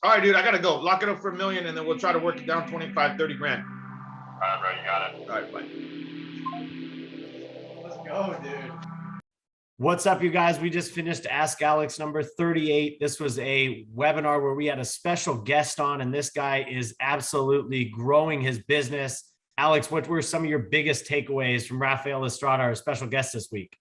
All right, dude, I got to go. Lock it up for $1 million, and then we'll try to work it down 25, 30 grand. All right, bro, you got it. All right, bye. Let's go, dude. What's up, you guys? We just finished Ask Alex number 38. This was a webinar where we had a special guest on, and this guy is absolutely growing his business. Alex, what were some of your biggest takeaways from Raphael Estrada, our special guest this week?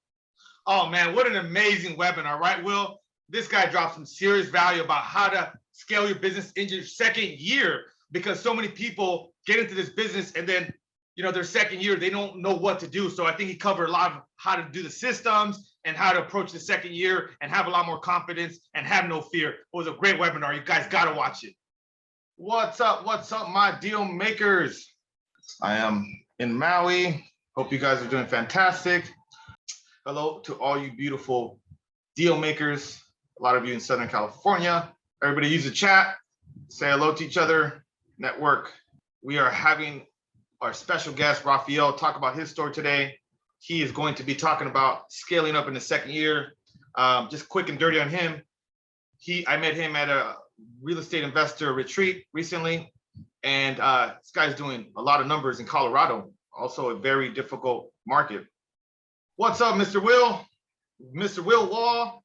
Oh, man, what an amazing webinar, right, Will? This guy dropped some serious value about how to scale your business in your second year, because so many people get into this business and then, their second year, they don't know what to do. So I think he covered a lot of how to do the systems and how to approach the second year and have a lot more confidence and have no fear. It was a great webinar. You guys got to watch it. What's up? What's up, my deal makers? I am in Maui. Hope you guys are doing fantastic. Hello to all you beautiful deal makers. A lot of you in Southern California. Everybody use the chat. Say hello to each other. Network. We are having our special guest, Raphael, talk about his story today. He is going to be talking about scaling up in the second year. Just quick and dirty on him. I met him at a real estate investor retreat recently. And this guy's doing a lot of numbers in Colorado, also a very difficult market. What's up, Mr. Will? Mr. Will Wall?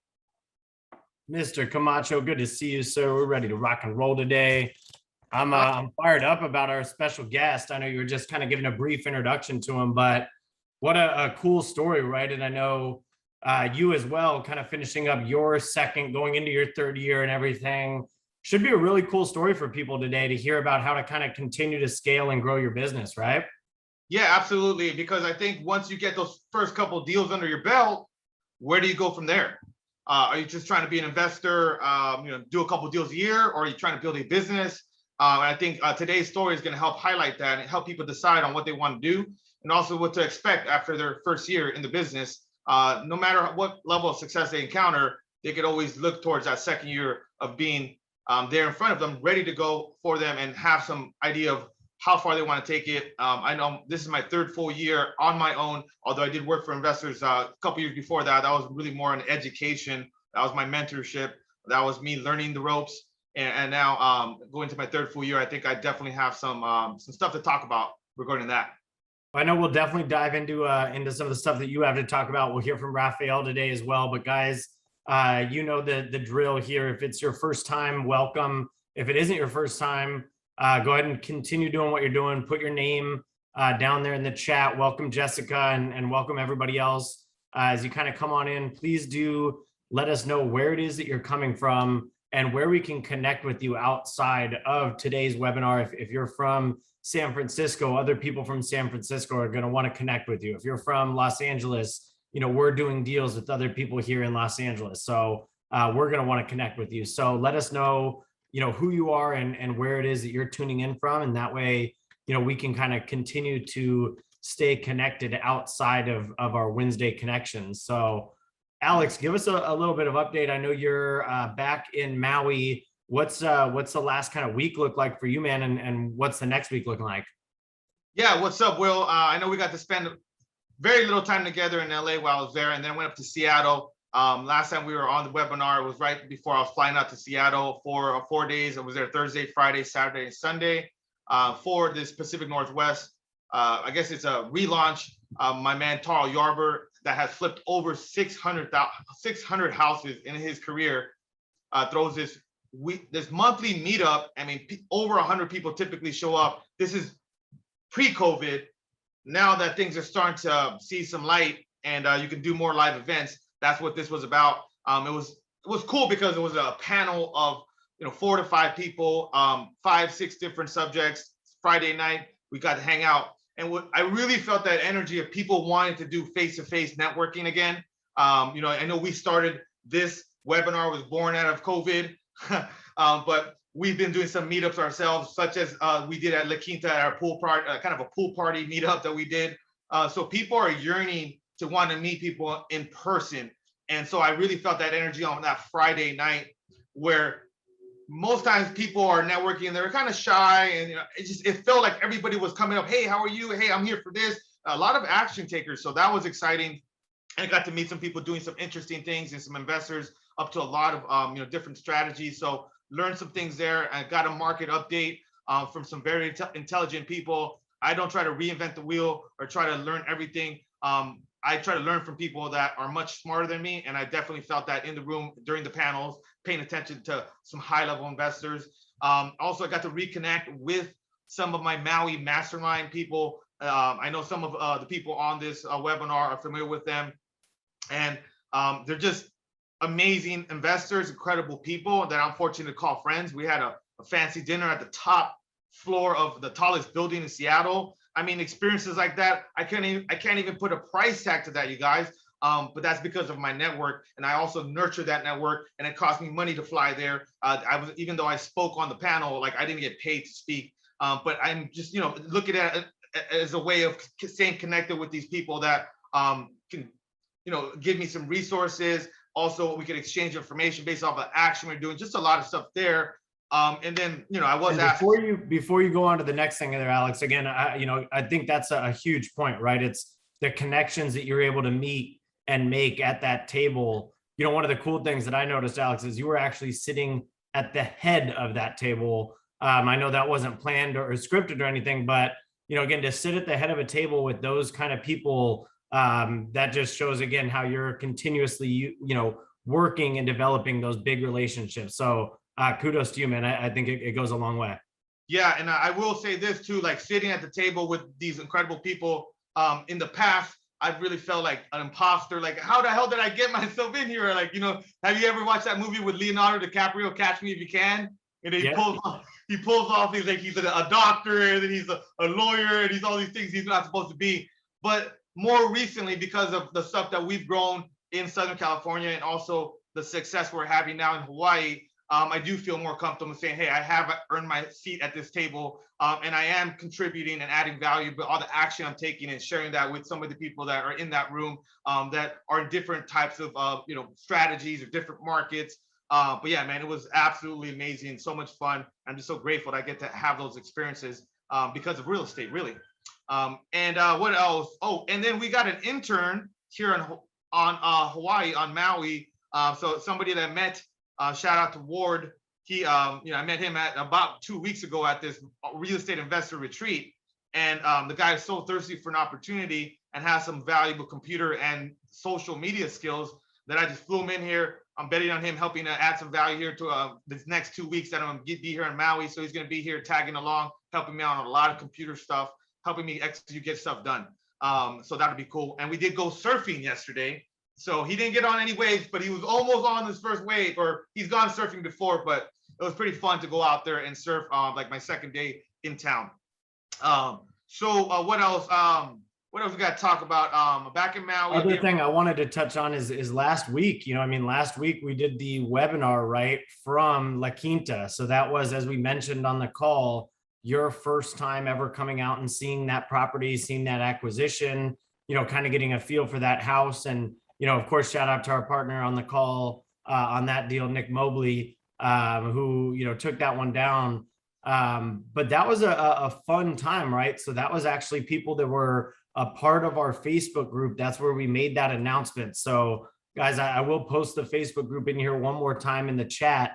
Mr. Camacho, good to see you, sir. We're ready to rock and roll today. I'm fired up about our special guest. I know you were just kind of giving a brief introduction to him, but what a cool story, right? And I know you as well, kind of finishing up your second, going into your third year and everything. Should be a really cool story for people today to hear about how to kind of continue to scale and grow your business, right? Yeah, absolutely. Because I think once you get those first couple of deals under your belt, where do you go from there? Are you just trying to be an investor, do a couple of deals a year, or are you trying to build a business? And I think today's story is going to help highlight that and help people decide on what they want to do and also what to expect after their first year in the business. No matter what level of success they encounter, they could always look towards that second year of being there in front of them, ready to go for them and have some idea of how far they want to take it. I know this is my third full year on my own, although I did work for investors a couple years before that. That was really more an education. That was my mentorship. That was me learning the ropes. And now going to my third full year, I think I definitely have some stuff to talk about regarding that. I know we'll definitely dive into some of the stuff that you have to talk about. We'll hear from Raphael today as well. But guys, you know the drill here. If it's your first time, welcome. If it isn't your first time, go ahead and continue doing what you're doing. Put your name down there in the chat. Welcome, Jessica, and welcome everybody else. As you kind of come on in, please do let us know where it is that you're coming from and where we can connect with you outside of today's webinar. If you're from San Francisco, other people from San Francisco are going to want to connect with you. If you're from Los Angeles, we're doing deals with other people here in Los Angeles. So we're going to want to connect with you. So let us know, who you are and where it is that you're tuning in from. And that way, we can kind of continue to stay connected outside of our Wednesday connections. So Alex, give us a little bit of update. I know you're back in Maui. What's the last kind of week look like for you, man? And what's the next week looking like? Yeah, what's up, Will? I know we got to spend very little time together in LA while I was there, and then went up to Seattle. Last time we were on the webinar, it was right before I was flying out to Seattle for 4 days. I was there Thursday, Friday, Saturday, and Sunday for this Pacific Northwest. I guess it's a relaunch. My man, Tarl Yarber, that has flipped over 600 houses in his career, throws this monthly meetup. I mean, over 100 people typically show up. This is pre-COVID. Now that things are starting to see some light and you can do more live events, that's what this was about. It was cool because it was a panel of 4 to 5 people, 5-6 different subjects. Friday night we got to hang out. And I really felt that energy of people wanting to do face-to-face networking again. I know we started this webinar was born out of COVID, but we've been doing some meetups ourselves, such as we did at La Quinta at our pool party, kind of a pool party meetup that we did. So people are yearning to want to meet people in person. And so I really felt that energy on that Friday night where most times people are networking and they're kind of shy, and it felt like everybody was coming up. Hey, how are you? Hey, I'm here for this. A lot of action takers. So that was exciting. And I got to meet some people doing some interesting things and some investors up to a lot of different strategies. So learned some things there. I got a market update from some very intelligent people. I don't try to reinvent the wheel or try to learn everything. I try to learn from people that are much smarter than me. And I definitely felt that in the room during the panels, paying attention to some high level investors. Also, I got to reconnect with some of my Maui mastermind people. I know some of the people on this webinar are familiar with them. And they're just amazing investors, incredible people that I'm fortunate to call friends. We had a fancy dinner at the top floor of the tallest building in Seattle. I mean, experiences like that, I can't even put a price tag to that, you guys. But that's because of my network, and I also nurture that network, and it cost me money to fly there. Even though I spoke on the panel, like I didn't get paid to speak, but I'm just, looking at it as a way of staying connected with these people that can, give me some resources. Also, we could exchange information based off of action we're doing, just a lot of stuff there. And then, I was asked before you go on to the next thing there, Alex, again, I think that's a huge point, right? It's the connections that you're able to meet and make at that table. One of the cool things that I noticed, Alex, is you were actually sitting at the head of that table. I know that wasn't planned or scripted or anything, but, again, to sit at the head of a table with those kind of people, that just shows, again, how you're continuously, working and developing those big relationships. So kudos to you, man. I think it goes a long way. Yeah, and I will say this too, like sitting at the table with these incredible people, in the past, I've really felt like an imposter. Like, how the hell did I get myself in here? Like, have you ever watched that movie with Leonardo DiCaprio, Catch Me If You Can? And he pulls off, he's like, he's a doctor, and then he's a lawyer, and he's all these things he's not supposed to be. But more recently, because of the stuff that we've grown in Southern California and also the success we're having now in Hawaii, I do feel more comfortable saying, hey, I have earned my seat at this table, and I am contributing and adding value, but all the action I'm taking and sharing that with some of the people that are in that room, that are in different types of, strategies or different markets. But yeah, man, it was absolutely amazing. So much fun. I'm just so grateful that I get to have those experiences because of real estate, really. And what else? Oh, and then we got an intern here on Hawaii, on Maui. So somebody that I met, shout out to Ward. He, I met him at about 2 weeks ago at this real estate investor retreat. And the guy is so thirsty for an opportunity and has some valuable computer and social media skills that I just flew him in here. I'm betting on him helping to add some value here to this next 2 weeks that I'm going to be here in Maui. So he's going to be here tagging along, helping me out on a lot of computer stuff, helping me execute, get stuff done. So that'll be cool. And we did go surfing yesterday. So he didn't get on any waves, but he was almost on his first wave, or he's gone surfing before, but it was pretty fun to go out there and surf, like my second day in town. So what else? What else we got to talk about? Back in Maui. Other thing I wanted to touch on is last week. Last week we did the webinar, right, from La Quinta. So that was, as we mentioned on the call, your first time ever coming out and seeing that property, seeing that acquisition, kind of getting a feel for that house. And, of course, shout out to our partner on the call on that deal, Nick Mobley, who, took that one down. But that was a fun time, right? So that was actually people that were a part of our Facebook group. That's where we made that announcement. So guys, I will post the Facebook group in here one more time in the chat.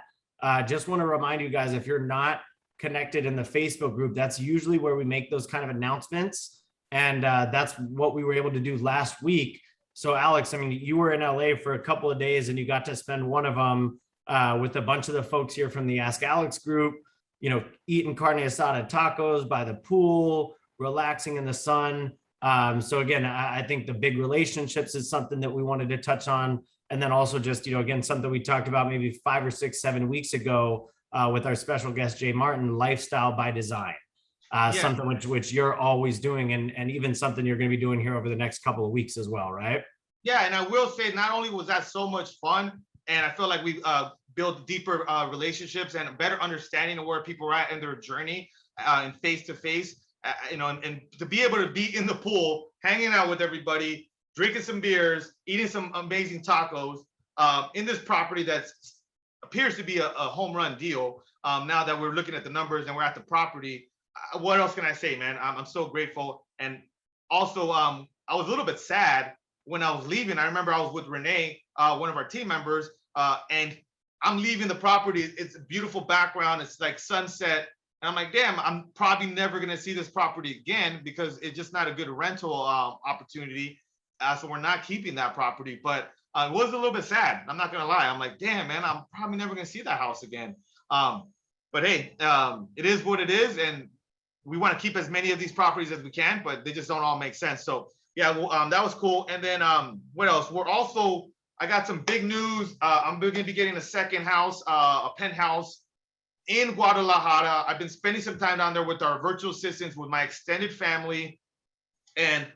Just want to remind you guys, if you're not connected in the Facebook group, that's usually where we make those kind of announcements. And that's what we were able to do last week. So Alex, you were in LA for a couple of days and you got to spend one of them with a bunch of the folks here from the Ask Alex group, eating carne asada tacos by the pool, relaxing in the sun. So again, I think the big relationships is something that we wanted to touch on. And then also just, again, something we talked about maybe 5 or 6, 7 weeks ago with our special guest, Jay Martin, lifestyle by design, something which you're always doing, and even something you're going to be doing here over the next couple of weeks as well, right? Yeah, and I will say, not only was that so much fun, and I feel like we built deeper relationships and a better understanding of where people are at in their journey, and face to face, and to be able to be in the pool, hanging out with everybody, drinking some beers, eating some amazing tacos, in this property that appears to be a home run deal. Now that we're looking at the numbers and we're at the property, what else can I say, man? I'm so grateful. And also, I was a little bit sad when I was leaving. I remember I was with Renee, one of our team members, and I'm leaving the property. It's a beautiful background. It's like sunset. And I'm like, damn, I'm probably never going to see this property again because it's just not a good rental opportunity. So we're not keeping that property. But it was a little bit sad. I'm not going to lie. I'm like, damn, man, I'm probably never going to see that house again. But hey, it is what it is. And we want to keep as many of these properties as we can, but they just don't all make sense. So yeah, that was cool. And then what else? I got some big news. I'm going to be getting a second house, a penthouse in Guadalajara. I've been spending some time down there with our virtual assistants, with my extended family. And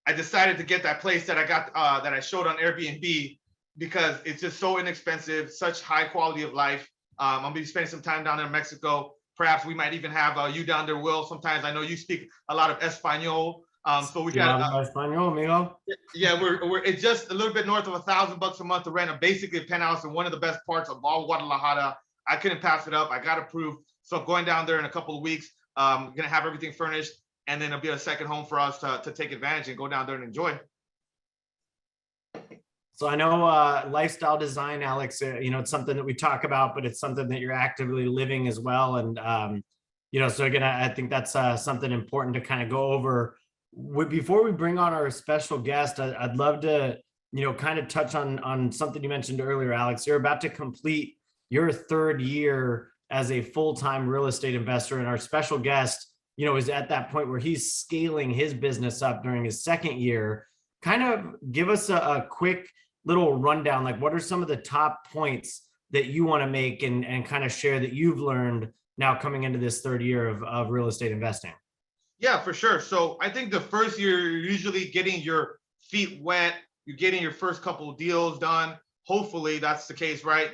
I decided to get that place that I got, that I showed on Airbnb, because it's just so inexpensive, such high quality of life. I'm going to be spending some time down there in Mexico. Perhaps we might even have you down there, Will. Sometimes I know you speak a lot of Espanol. So we got Espanol, amigo. Yeah, it's just a little bit north of $1,000 a month to rent basically a penthouse in one of the best parts of all Guadalajara. I couldn't pass it up. I got approved. So I'm going down there in a couple of weeks. I'm gonna have everything furnished, and then it'll be a second home for us to take advantage and go down there and enjoy. So I know lifestyle design, Alex, it's something that we talk about, but it's something that you're actively living as well. And, so again, I think that's something important to kind of go over. Before we bring on our special guest, I'd love to, kind of touch on something you mentioned earlier, Alex. You're about to complete your third year as a full-time real estate investor. And our special guest, is at that point where he's scaling his business up during his second year. Kind of give us a quick little rundown, like what are some of the top points that you want to make and kind of share that you've learned now coming into this third year of real estate investing? Yeah, for sure. So I think the first year, you're usually getting your feet wet. You're getting your first couple of deals done. Hopefully that's the case, right?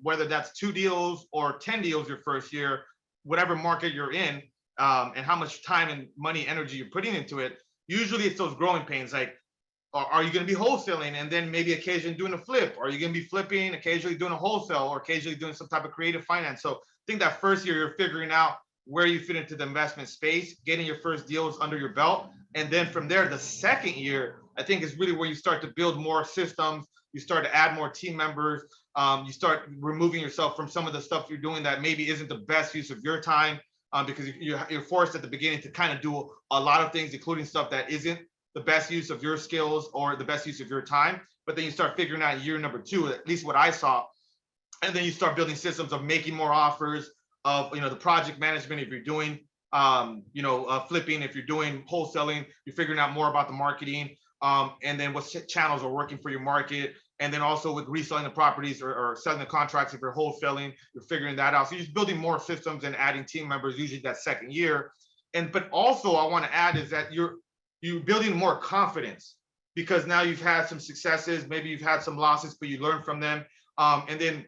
Whether that's 2 deals or 10 deals your first year, whatever market you're in, and how much time and money, energy you're putting into it. Usually it's those growing pains, like, are you going to be wholesaling and then maybe occasionally doing a flip? Are you going to be flipping, occasionally doing a wholesale, or occasionally doing some type of creative finance? So I think that first year you're figuring out where you fit into the investment space, getting your first deals under your belt. And then from there, the second year, I think is really where you start to build more systems. You start to add more team members. You start removing yourself from some of the stuff you're doing that maybe isn't the best use of your time, because you're forced at the beginning to kind of do a lot of things, including stuff that isn't the best use of your skills or the best use of your time. But then you start figuring out year number 2, at least what I saw. And then you start building systems of making more offers, of the project management if you're doing flipping, if you're doing wholesaling, you're figuring out more about the marketing, and then what channels are working for your market. And then also with reselling the properties or selling the contracts, if you're wholesaling, you're figuring that out. So you're just building more systems and adding team members usually that second year. But also I want to add is that you're building more confidence, because now you've had some successes, maybe you've had some losses, but you learn from them. And then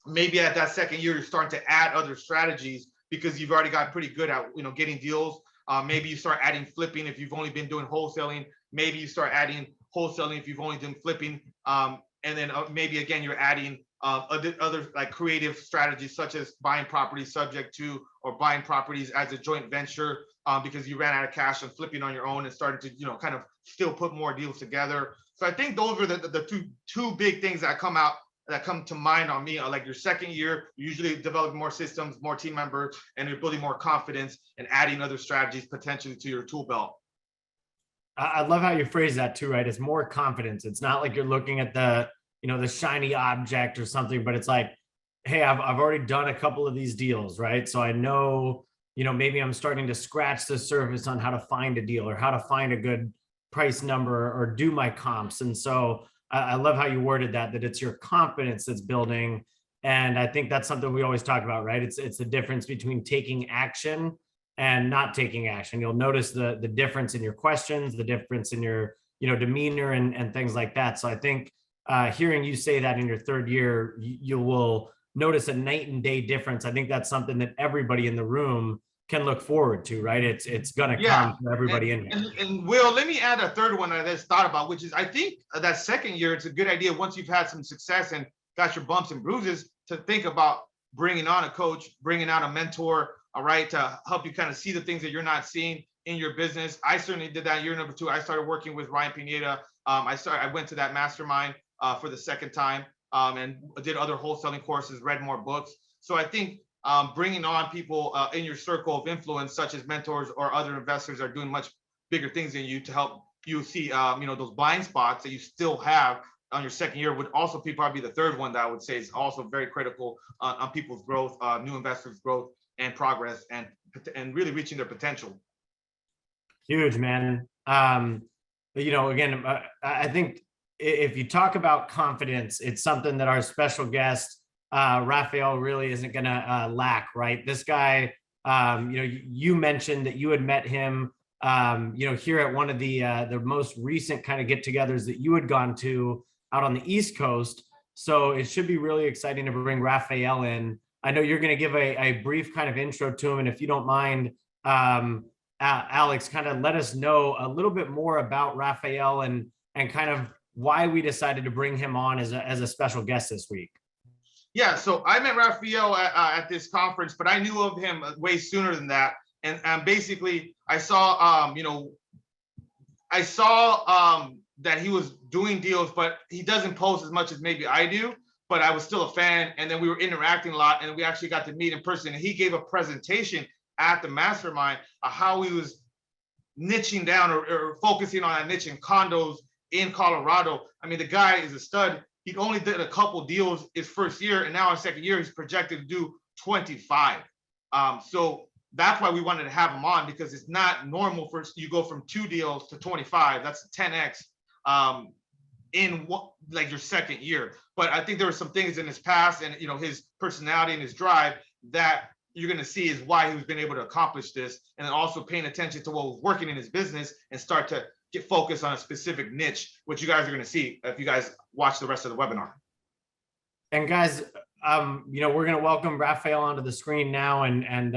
maybe at that second year, you're starting to add other strategies because you've already got pretty good at, getting deals. Maybe you start adding flipping if you've only been doing wholesaling. Maybe you start adding wholesaling if you've only done flipping. And then maybe again, you're adding other like creative strategies, such as buying properties subject to, or buying properties as a joint venture, because you ran out of cash and flipping on your own and starting to, kind of still put more deals together. So I think those are the two big things that come to mind on me. Like your second year, you usually develop more systems, more team members, and you're building more confidence and adding other strategies potentially to your tool belt. I love how you phrase that too, right? It's more confidence. It's not like you're looking at the shiny object or something, but it's like, hey, I've already done a couple of these deals, right? So I know, maybe I'm starting to scratch the surface on how to find a deal or how to find a good price number or do my comps. And so I love how you worded that it's your confidence that's building. And I think that's something we always talk about, right? It's the difference between taking action and not taking action. You'll notice the difference in your questions, the difference in your, demeanor and things like that. So I think hearing you say that in your third year, you will notice a night and day difference. I think that's something that everybody in the room can look forward to, right? It's gonna come for everybody in here. And Will, let me add a third one I just thought about, which is I think that second year, it's a good idea once you've had some success and got your bumps and bruises to think about bringing on a coach, bringing on a mentor, all right, to help you kind of see the things that you're not seeing in your business. I certainly did that year number 2. I started working with Ryan Pineda. I went to that mastermind for the second time. and did other wholesaling courses, read more books. So I think bringing on people in your circle of influence, such as mentors or other investors, are doing much bigger things than you to help you see, those blind spots that you still have on your second year would also be probably the third one that I would say is also very critical on people's growth, new investors' growth and progress, and really reaching their potential. Huge, man. Again, I think if you talk about confidence, it's something that our special guest, Raphael, really isn't going to lack, right? This guy, you mentioned that you had met him, here at one of the most recent kind of get-togethers that you had gone to out on the East Coast. So it should be really exciting to bring Raphael in. I know you're going to give a brief kind of intro to him, and if you don't mind, Alex, kind of let us know a little bit more about Raphael and kind of why we decided to bring him on as a special guest this week. Yeah, so I met Raphael at this conference, but I knew of him way sooner than that. And basically, I saw, that he was doing deals, but he doesn't post as much as maybe I do. But I was still a fan, and then we were interacting a lot, and we actually got to meet in person. And he gave a presentation at the mastermind of how he was niching down or focusing on that niche in condos in Colorado. I mean, the guy is a stud. He only did a couple deals his first year, and now in second year, he's projected to do 25. So that's why we wanted to have him on, because it's not normal for you go from 2 deals to 25. That's 10x in like your second year. But I think there were some things in his past and his personality and his drive that you're going to see is why he's been able to accomplish this, and then also paying attention to what was working in his business and start to get focused on a specific niche, which you guys are going to see if you guys watch the rest of the webinar. And guys, we're going to welcome Raphael onto the screen now, and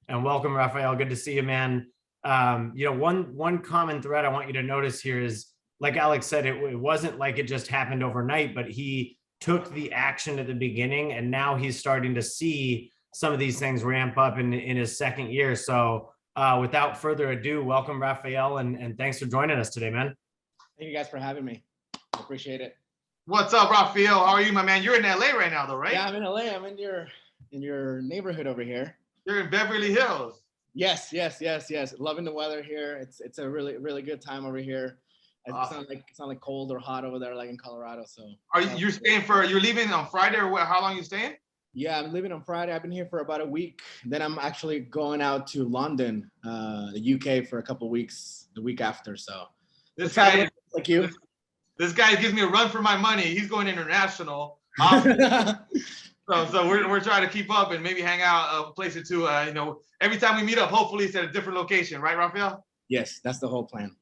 welcome, Raphael. Good to see you, man. One common thread I want you to notice here is, like Alex said, it wasn't like it just happened overnight, but he took the action at the beginning, and now he's starting to see some of these things ramp up in his second year. So without further ado, welcome, Raphael, and thanks for joining us today, man. Thank you guys for having me. I appreciate it. What's up, Raphael? How are you, my man? You're in LA right now, though, right? Yeah, I'm in LA. I'm in your neighborhood over here. You're in Beverly Hills. Yes. Loving the weather here. It's a really good time over here. Awesome. It's not like cold or hot over there like in Colorado. So you're leaving on Friday, or how long are you staying? Yeah, I'm leaving on Friday. I've been here for about a week. Then I'm actually going out to London, the UK, for a couple of weeks the week after. So this guy, like you. This guy gives me a run for my money. He's going international. So we're trying to keep up and maybe hang out a place or two. Every time we meet up, hopefully it's at a different location, right, Raphael? Yes, that's the whole plan.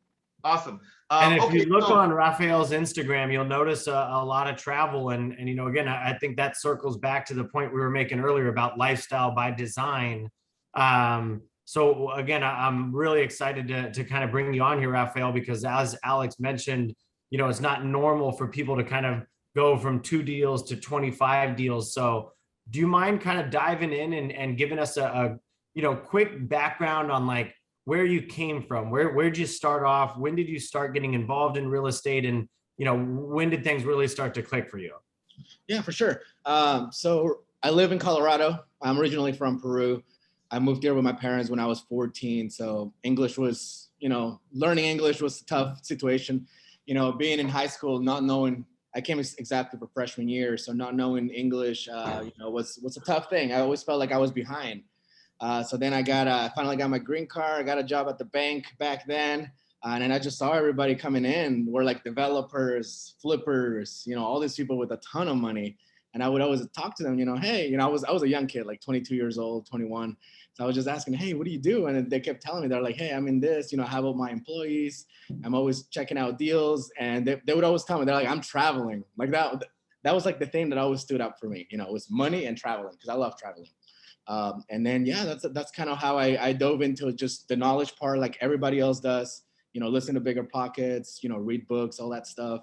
Awesome. And if you look on Raphael's Instagram, you'll notice a lot of travel. And again, I think that circles back to the point we were making earlier about lifestyle by design. So again, I'm really excited to kind of bring you on here, Raphael, because as Alex mentioned, it's not normal for people to kind of go from 2 deals to 25 deals. So do you mind kind of diving in and giving us a quick background on like where you came from? Where'd you start off? When did you start getting involved in real estate? And, when did things really start to click for you? Yeah, for sure. So I live in Colorado. I'm originally from Peru. I moved here with my parents when I was 14. So English was, learning English was a tough situation. Being in high school, not knowing, I came exactly for freshman year. So not knowing English, was a tough thing. I always felt like I was behind. So then I finally got my green card. I got a job at the bank back then. And then I just saw everybody coming in. We're like developers, flippers, all these people with a ton of money. And I would always talk to them, hey, I was a young kid, like 22 years old, 21. So I was just asking, hey, what do you do? And they kept telling me, they're like, hey, I'm in this, how about my employees? I'm always checking out deals. And they would always tell me, they're like, I'm traveling. Like that was like the thing that always stood up for me, it was money and traveling, because I love traveling. And then, yeah, that's kind of how I dove into just the knowledge part, like everybody else does, listen to Bigger Pockets, read books, all that stuff,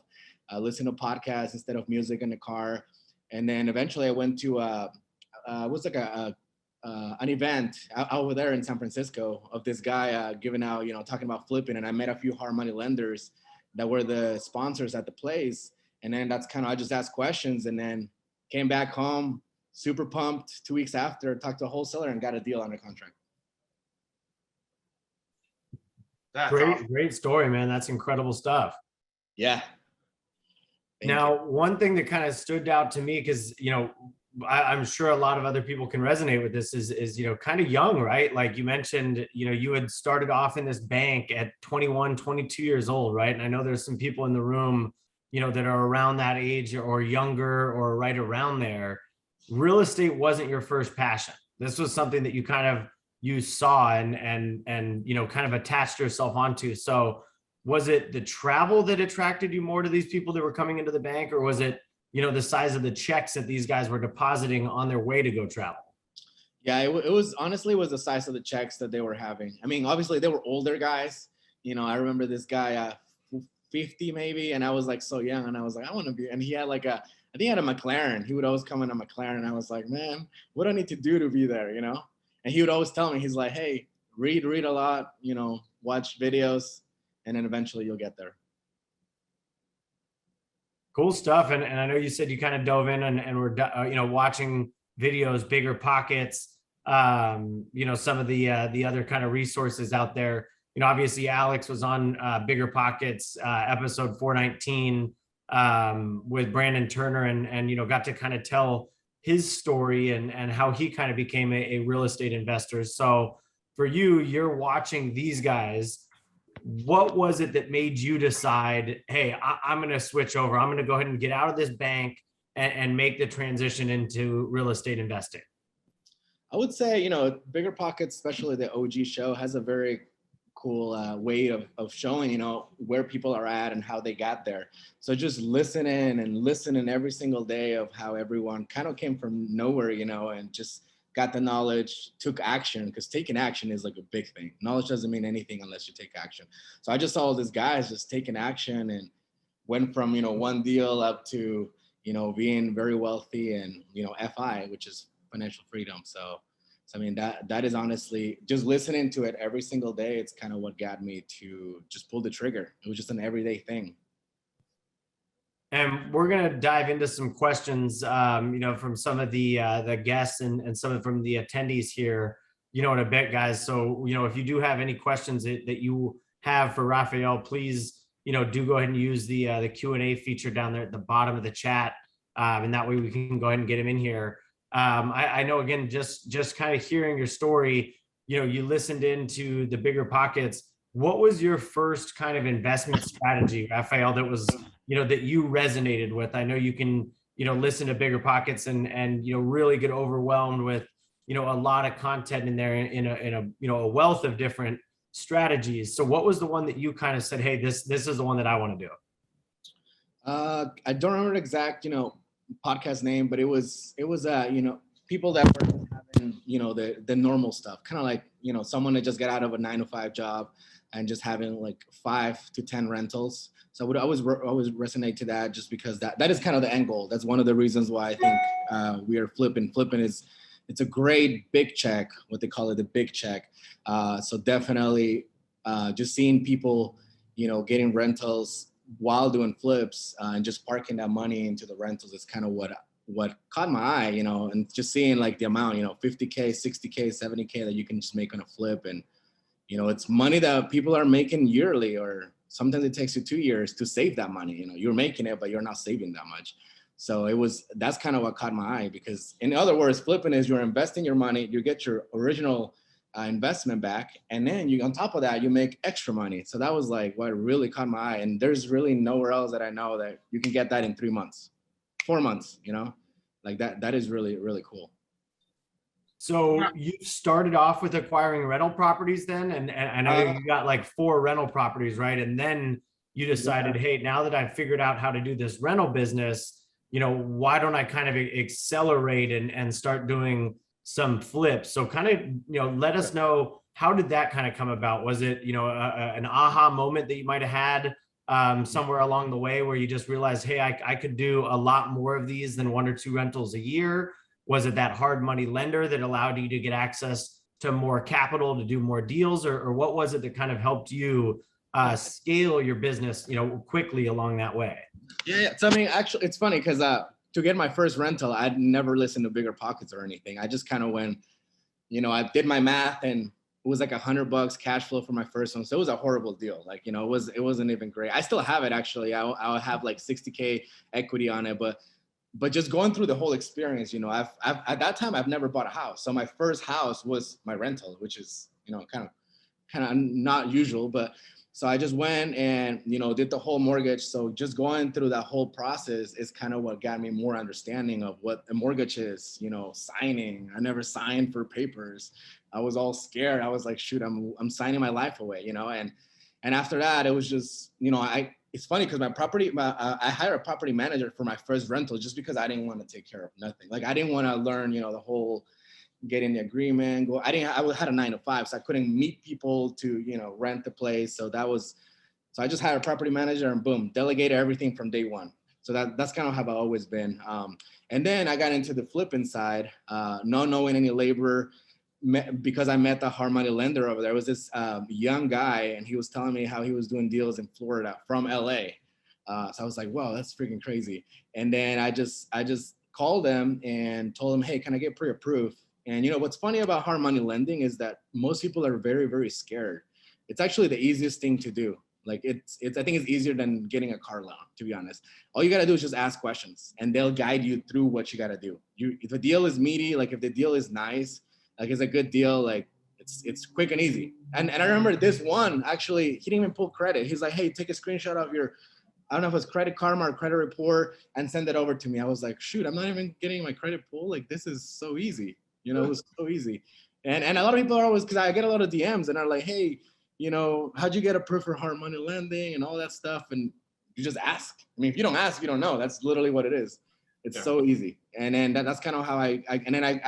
listen to podcasts instead of music in the car. And then eventually I went to, an event over there in San Francisco of this guy giving out, talking about flipping. And I met a few hard money lenders that were the sponsors at the place. And then that's kind of, I just asked questions and then came back home, super pumped. 2 weeks after, talked to a wholesaler and got a deal under contract. That's Great, awesome. great story, man. That's incredible stuff. Yeah. Thank Now, you. one thing that kind of stood out to me, because, you know, I'm sure a lot of other people can resonate with this is, you know, kind of young, right? Like you mentioned, you know, you had started off in this bank at 21, 22 years old, right? And I know there's some people in the room, you know, that are around that age or younger or right around there. Real estate wasn't your first passion. This was something that you kind of, you saw and, you know, kind of attached yourself onto. So was it the travel that attracted you more to these people that were coming into the bank, or was it, you know, the size of the checks that these guys were depositing on their way to go travel? Yeah, it was honestly, it was the size of the checks that they were having. I mean, obviously they were older guys. You know, I remember this guy, 50 maybe, and I was like so young, and I was like, I want to be. And he had like I think he had a McLaren. He would always come in a McLaren, and I was like, man, what do I need to do to be there? You know? And he would always tell me, he's like, hey, read a lot, you know, watch videos, and then eventually you'll get there. Cool stuff. And I know you said you kind of dove in and were, you know, watching videos, Bigger Pockets, you know, some of the other kind of resources out there. You know, obviously Alex was on Bigger Pockets, episode 419 with Brandon Turner and, you know, got to kind of tell his story and how he kind of became a real estate investor. So for you, you're watching these guys. What was it that made you decide, hey, I'm going to switch over. I'm going to go ahead and get out of this bank and make the transition into real estate investing? I would say, you know, Bigger Pockets, especially the OG show, has a very cool way of showing, you know, where people are at and how they got there. So just listening every single day of how everyone kind of came from nowhere, you know, and just got the knowledge, took action, because taking action is like a big thing. Knowledge doesn't mean anything unless you take action. So I just saw all these guys just taking action and went from, you know, one deal up to, you know, being very wealthy and, you know, FI, which is financial freedom. So I mean, that is honestly just listening to it every single day. It's kind of what got me to just pull the trigger. It was just an everyday thing. And we're going to dive into some questions, you know, from some of the guests and some of from the attendees here, you know, in a bit, guys. So, you know, if you do have any questions that you have for Raphael, please, you know, do go ahead and use the Q&A feature down there at the bottom of the chat. And that way we can go ahead and get him in here. I know, again, just kind of hearing your story, you know, you listened into the Bigger Pockets. What was your first kind of investment strategy, Raphael, that was, you know, that you resonated with? I know you can, you know, listen to Bigger Pockets and, you know, really get overwhelmed with, you know, a lot of content in there in a, you know, a wealth of different strategies. So what was the one that you kind of said, hey, this is the one that I want to do? I don't remember the exact, you know, podcast name, but it was you know, people that were having, you know, the normal stuff, kind of like, you know, someone that just got out of a 9-to-5 job and just having like 5 to 10 rentals. So I would always resonate to that, just because that is kind of the end goal. That's one of the reasons why I think we are flipping. Flipping is, it's a great big check, what they call it, the big check. So definitely just seeing people, you know, getting rentals while doing flips and just parking that money into the rentals is kind of what caught my eye, you know, and just seeing like the amount, you know, 50K, 60K, 70K that you can just make on a flip. And, you know, it's money that people are making yearly, or sometimes it takes you 2 years to save that money. You know, you're making it, but you're not saving that much. So that's kind of what caught my eye, because in other words, flipping is you're investing your money, you get your original investment back, and then you, on top of that, you make extra money. So that was like what really caught my eye. And there's really nowhere else that I know that you can get that in 3 months, 4 months, you know, like that is really, really cool. So you started off with acquiring rental properties then, and I know you got like 4 rental properties, right? And then you decided, hey, now that I've figured out how to do this rental business, you know, why don't I kind of accelerate and start doing some flips? So kind of, you know, let us know, how did that kind of come about? Was it, you know, an aha moment that you might have had somewhere along the way where you just realized, hey, I could do a lot more of these than 1 or 2 rentals a year? Was it that hard money lender that allowed you to get access to more capital to do more deals? Or what was it that kind of helped you scale your business, quickly along that way? Yeah. So I mean, actually, it's funny because to get my first rental, I'd never listened to Bigger Pockets or anything. I just kind of went, I did my math and it was like $100 cash flow for my first one. So it was a horrible deal. Like, it wasn't even great. I still have it actually. I'll have like 60K equity on it, but just going through the whole experience, I've at that time I've never bought a house. So my first house was my rental, which is, kind of not usual, but so I just went and, did the whole mortgage. So just going through that whole process is kind of what got me more understanding of what a mortgage is, signing. I never signed for papers. I was all scared. I was like, shoot, I'm signing my life away, and after that, it was just, it's funny because I hired a property manager for my first rental just because I didn't want to take care of nothing. Like I didn't want to learn, the whole getting the agreement. I had a 9 to 5, so I couldn't meet people to, rent the place. So I just hired a property manager and boom, delegated everything from day one. So that's kind of how I've always been. And then I got into the flipping side, not knowing any labor, because I met the hard money lender over there. Was this young guy, and he was telling me how he was doing deals in Florida from LA. So I was like, wow, that's freaking crazy. And then I just called them and told them, hey, can I get pre-approved? And what's funny about hard money lending is that most people are very, very scared. It's actually the easiest thing to do. Like I think it's easier than getting a car loan, to be honest. All you got to do is just ask questions and they'll guide you through what you got to do. If the deal is meaty, like if the deal is nice, like it's a good deal, like it's quick and easy. And I remember this one, actually, he didn't even pull credit. He's like, hey, take a screenshot of your, I don't know if it's Credit Karma or credit report and send it over to me. I was like, shoot, I'm not even getting my credit pull. Like this is so easy. It was so easy. And a lot of people are always, because I get a lot of DMs and are like, hey, how'd you get approved for hard money lending and all that stuff? And you just ask. I mean, if you don't ask, you don't know. That's literally what it is. It's so easy. And then that's kind of how I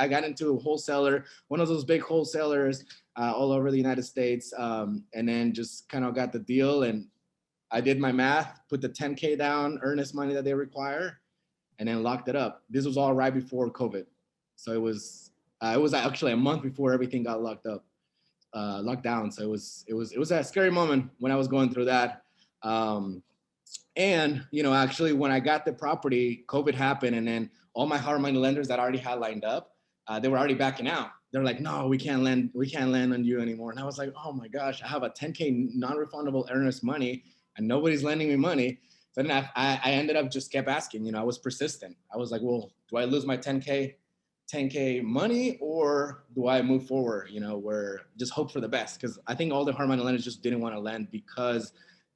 got into a wholesaler, one of those big wholesalers all over the United States. And then just kind of got the deal and I did my math, put the 10K down, earnest money that they require, and then locked it up. This was all right before COVID. So it was actually a month before everything got locked down. So it was a scary moment when I was going through that. And actually when I got the property, COVID happened, and then all my hard money lenders that I already had lined up, they were already backing out. They're like, no, we can't lend on you anymore. And I was like, oh my gosh, I have a 10K non-refundable earnest money and nobody's lending me money. So then I ended up just kept asking, I was persistent. I was like, well, do I lose my 10K money or do I move forward, where just hope for the best? Because I think all the hard money lenders just didn't want to lend because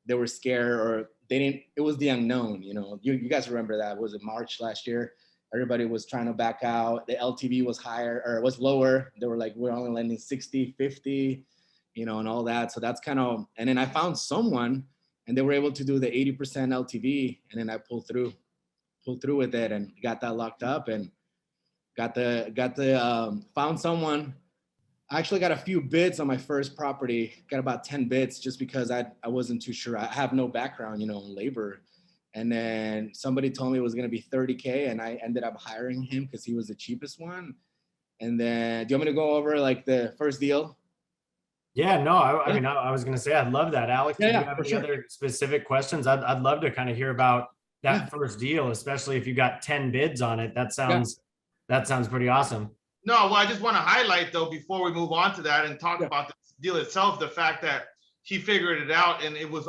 they were scared or it was the unknown. You guys remember that, was it March last year? Everybody was trying to back out. The LTV was higher or was lower. They were like, we're only lending 60, 50, and all that. So that's kind of, and then I found someone and they were able to do the 80% LTV. And then I pulled through with it and got that locked up and found someone. I actually got a few bids on my first property, got about 10 bids just because I wasn't too sure. I have no background, in labor. And then somebody told me it was going to be 30K and I ended up hiring him because he was the cheapest one. And then do you want me to go over like the first deal? Yeah, no, I mean, I was going to say, I'd love that. Alex, do you have any other specific questions? I'd love to kind of hear about that first deal, especially if you got 10 bids on it. That sounds pretty awesome. No, well, I just want to highlight though, before we move on to that and talk about the deal itself, the fact that he figured it out and it was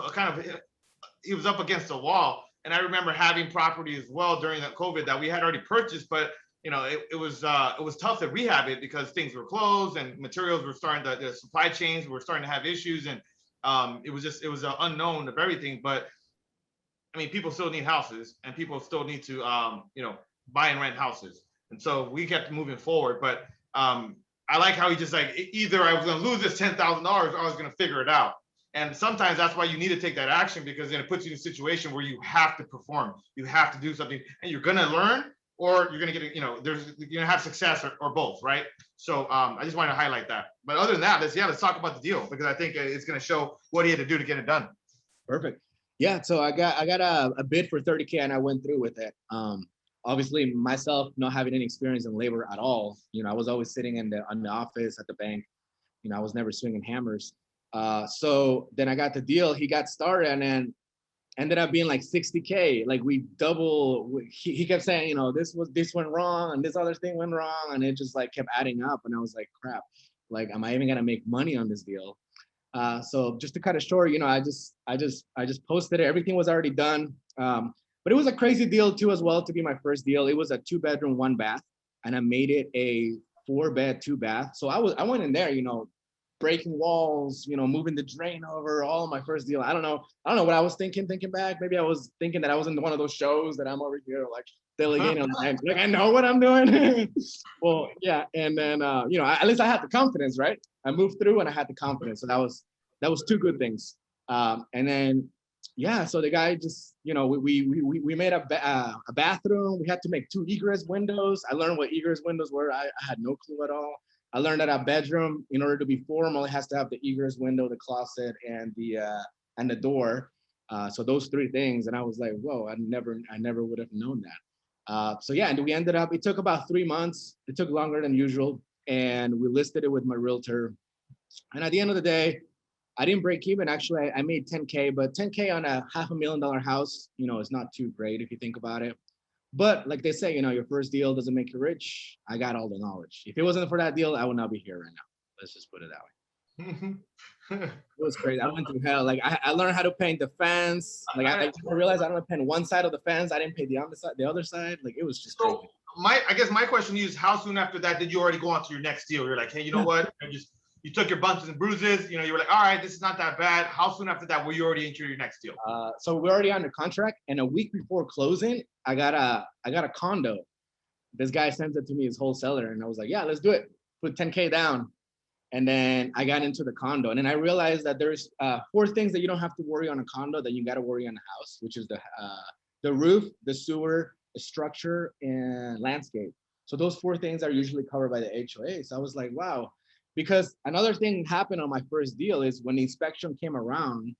he was up against a wall. And I remember having property as well during that COVID that we had already purchased, but it was tough to rehab it because things were closed and materials were the supply chains were starting to have issues. And it was an unknown of everything. But I mean, people still need houses and people still need to, buy and rent houses. And so we kept moving forward. But I like how he just like, either I was going to lose this $10,000 or I was going to figure it out. And sometimes that's why you need to take that action, because then it puts you in a situation where you have to perform, you have to do something, and you're going to learn, or you're going to get, you're going to have success or both, right? So I just wanted to highlight that. But other than that, let's talk about the deal, because I think it's going to show what he had to do to get it done. Perfect. Yeah. So I got a bid for 30K and I went through with it. Obviously myself not having any experience in labor at all, I was always sitting in the office at the bank. I was never swinging hammers. So then I got the deal. He got started, and then ended up being like 60K. Like we double. He kept saying, this went wrong, and this other thing went wrong, and it just like kept adding up. And I was like, crap. Like, am I even gonna make money on this deal? So just to cut it short, I just posted it. Everything was already done. But it was a crazy deal too, as well, to be my first deal. It was a 2-bedroom, 1-bath, and I made it a 4-bed, 2-bath. So I went in there, breaking walls, moving the drain over, all of my first deal. I don't know what I was thinking back. Maybe I was thinking that I was in one of those shows that I'm over here like delegating. Like I know what I'm doing. Well, yeah. And then, at least I had the confidence, right? I moved through and I had the confidence. So that was 2 good things. And then, yeah, so the guy just, we made a bathroom. We had to make 2 egress windows. I learned what egress windows were. I had no clue at all. I learned that a bedroom, in order to be formal, it has to have the egress window, the closet, and the door. So those 3 things, and I was like, whoa, I never would have known that. So yeah, and we ended up. It took about 3 months. It took longer than usual, and we listed it with my realtor. And at the end of the day, I didn't break even. Actually, I made 10K, but 10K on a $500,000 house, is not too great if you think about it. But like they say, your first deal doesn't make you rich. I got all the knowledge. If it wasn't for that deal, I would not be here right now. Let's just put it that way. It was crazy. I went through hell. Like I learned how to paint the fence. Like I realized I don't paint one side of the fence. I didn't paint the other side. Like it was just crazy. I guess my question to you is, how soon after that did you already go on to your next deal? You're like, hey, you know what? You took your bumps and bruises. You were like, all right, this is not that bad. How soon after that were you already into your next deal? So we're already under contract, and a week before closing, I got a condo. This guy sends it to me, his wholesaler, and I was like, yeah, let's do it. Put 10K down, and then I got into the condo, and then I realized that there's 4 things that you don't have to worry on a condo that you got to worry on a house, which is the roof, the sewer, the structure, and landscape. So those 4 things are usually covered by the HOA. So I was like, wow. Because another thing happened on my first deal is when the inspection came around,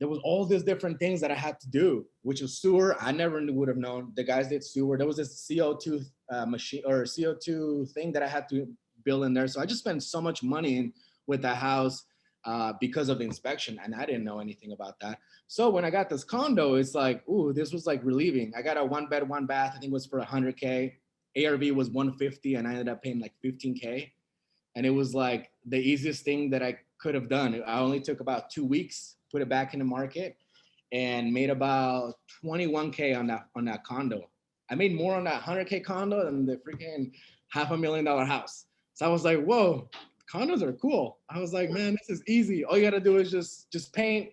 there was all these different things that I had to do, which was sewer. I never would have known. The guys did sewer. There was this CO2 machine or CO2 thing that I had to build in there. So I just spent so much money with that house because of the inspection, and I didn't know anything about that. So when I got this condo, it's like, ooh, this was like relieving. I got a 1-bed, 1-bath. I think it was for 100K. ARV was 150, and I ended up paying like 15K. And it was like the easiest thing that I could have done. I only took about 2 weeks, put it back in the market, and made about 21K on that condo. I made more on that 100K condo than the freaking $500,000 house. So I was like, whoa, condos are cool. I was like, man, this is easy. All you got to do is just paint,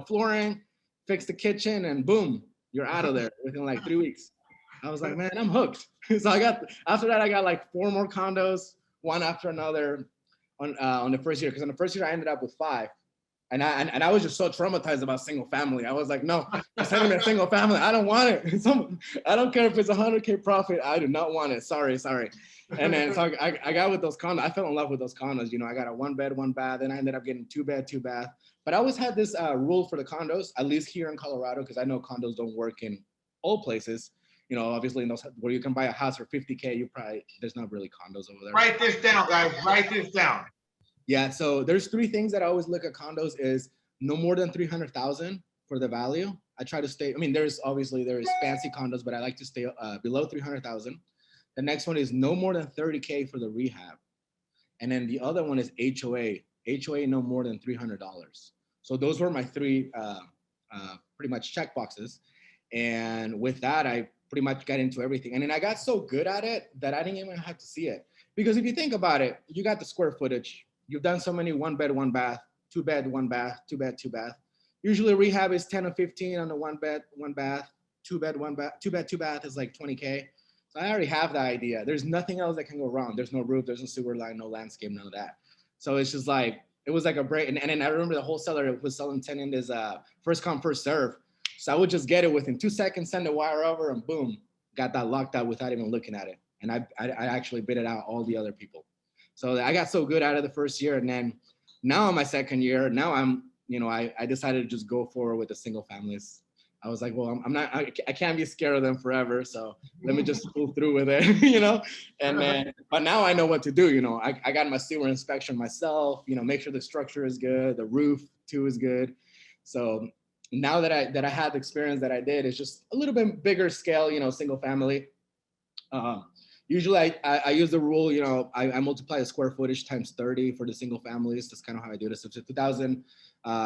flooring, fix the kitchen, and boom, you're out of there within like 3 weeks. I was like, man, I'm hooked. So after that, I got like 4 more condos, one after another on the first year. Because on the first year, I ended up with 5. And I was just so traumatized about single family. I was like, no, send me a single family. I don't want it. I don't care if it's 100K profit. I do not want it. Sorry. And then so I got with those condos. I fell in love with those condos. I got a 1-bed, 1-bath. Then I ended up getting 2-bed, 2-bath. But I always had this rule for the condos, at least here in Colorado, because I know condos don't work in all places. Obviously in those where you can buy a house for 50K, there's not really condos over there. Write this down, guys. Write this down. Yeah, so there's 3 things that I always look at condos is no more than 300,000 for the value. I try to stay. I mean, there's fancy condos, but I like to stay below 300,000. The next one is no more than 30K for the rehab, and then the other one is HOA. HOA no more than $300. So those were my 3 pretty much check boxes, and with that, I pretty much got into everything. And then I got so good at it that I didn't even have to see it. Because if you think about it, you got the square footage. You've done so many 1-bed, 1-bath, 2-bed, 1-bath, 2-bed, 2-bath. Usually rehab is 10 or 15 on the 1-bed, 1-bath, 2-bed, 1-bath, 2-bed, 2-bath is like 20K. So I already have the idea. There's nothing else that can go wrong. There's no roof, there's no sewer line, no landscape, none of that. So it's just like, it was like a break. And then I remember the wholesaler was selling tenant is first come, first serve. So I would just get it within 2 seconds, send the wire over, and boom, got that locked out without even looking at it. And I actually bid it out all the other people. So I got so good out of the first year. And then now in my second year, now I'm, I decided to just go forward with the single families. I was like, well, I can't be scared of them forever. So let me just pull through with it, you know? And then, but now I know what to do. You know, I got my sewer inspection myself, you know, make sure the structure is good. The roof too is good. So now that I had the experience that I did, it's just a little bit bigger scale, you know, single family. Usually I use the rule, you know, I multiply the square footage times 30 for the single families. That's kind of how I do this. So it's a 2,000,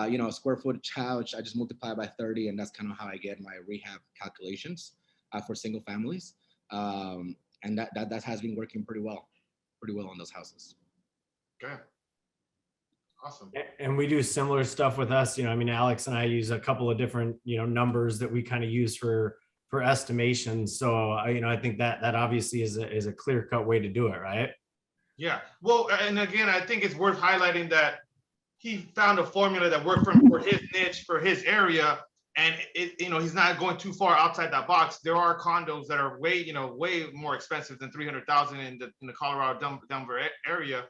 you know, square footage house, I just multiply by 30, and that's kind of how I get my rehab calculations for single families. And that has been working pretty well on those houses. Okay. Awesome. And we do similar stuff with us. You know, I mean, Alex and I use a couple of different, you know, numbers that we kind of use for estimations. So, you know, I think that obviously is a clear-cut way to do it, right? Yeah. Well, and again, I think it's worth highlighting that he found a formula that worked for his niche, for his area, and you know, he's not going too far outside that box. There are condos that are way more expensive than 300,000 in the Colorado Denver area,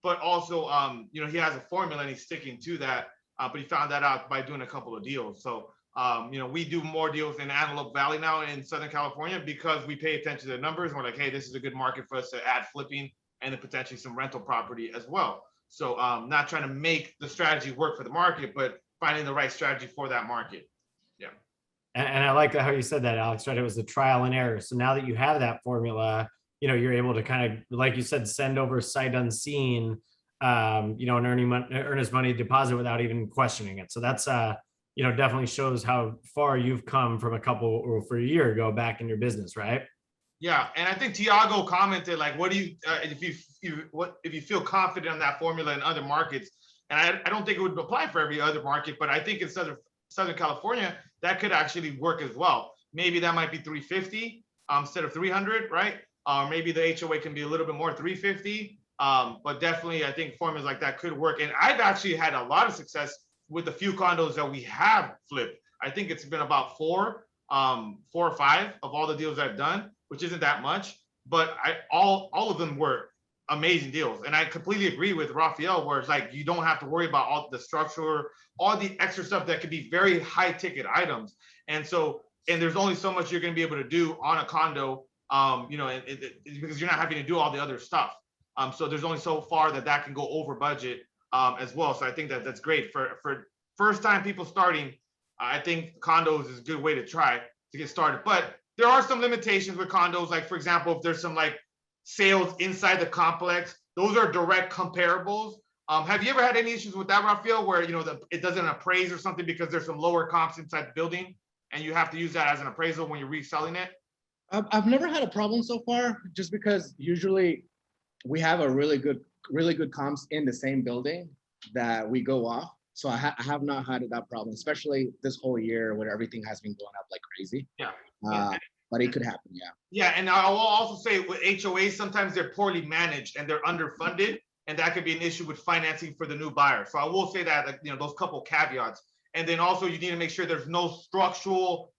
but also, you know, he has a formula and he's sticking to that. But he found that out by doing a couple of deals. So, you know, we do more deals in Antelope Valley now in Southern California because we pay attention to the numbers. And we're like, hey, this is a good market for us to add flipping and then potentially some rental property as well. So not trying to make the strategy work for the market, but finding the right strategy for that market. Yeah. And I like how you said that, Alex, right? It was the trial and error. So now that you have that formula, you know, you're able to kind of, like you said, send over sight unseen, you know, and earn his money deposit without even questioning it. So that's, you know, definitely shows how far you've come from a year ago back in your business, right? Yeah, and I think Tiago commented like, "What do you if you feel confident on that formula in other markets?" And I don't think it would apply for every other market, but I think in Southern California that could actually work as well. Maybe that might be 350 instead of 300, right? Maybe the HOA can be a little bit more, 350. But definitely, I think formulas like that could work. And I've actually had a lot of success with the few condos that we have flipped. I think it's been about four or five of all the deals I've done, which isn't that much, but all of them were amazing deals. And I completely agree with Raphael, where it's like, you don't have to worry about all the structure, all the extra stuff that could be very high ticket items. And so, and there's only so much you're going to be able to do on a condo, you know, because you're not having to do all the other stuff. So there's only so far that can go over budget as well. So I think that's great for first time people starting. I think condos is a good way to try to get started, but there are some limitations with condos. Like, for example, if there's some like sales inside the complex, those are direct comparables. Have you ever had any issues with that, Raphael, where, you know, it doesn't appraise or something because there's some lower comps inside the building and you have to use that as an appraisal when you're reselling it? I've never had a problem so far, just because usually we have a really good comps in the same building that we go off. So I have not had that problem, especially this whole year where everything has been going up like crazy. Yeah. But it could happen, yeah. Yeah, and I will also say with HOAs, sometimes they're poorly managed and they're underfunded, and that could be an issue with financing for the new buyer. So I will say that, like, you know, those couple caveats. And then also you need to make sure there's no structural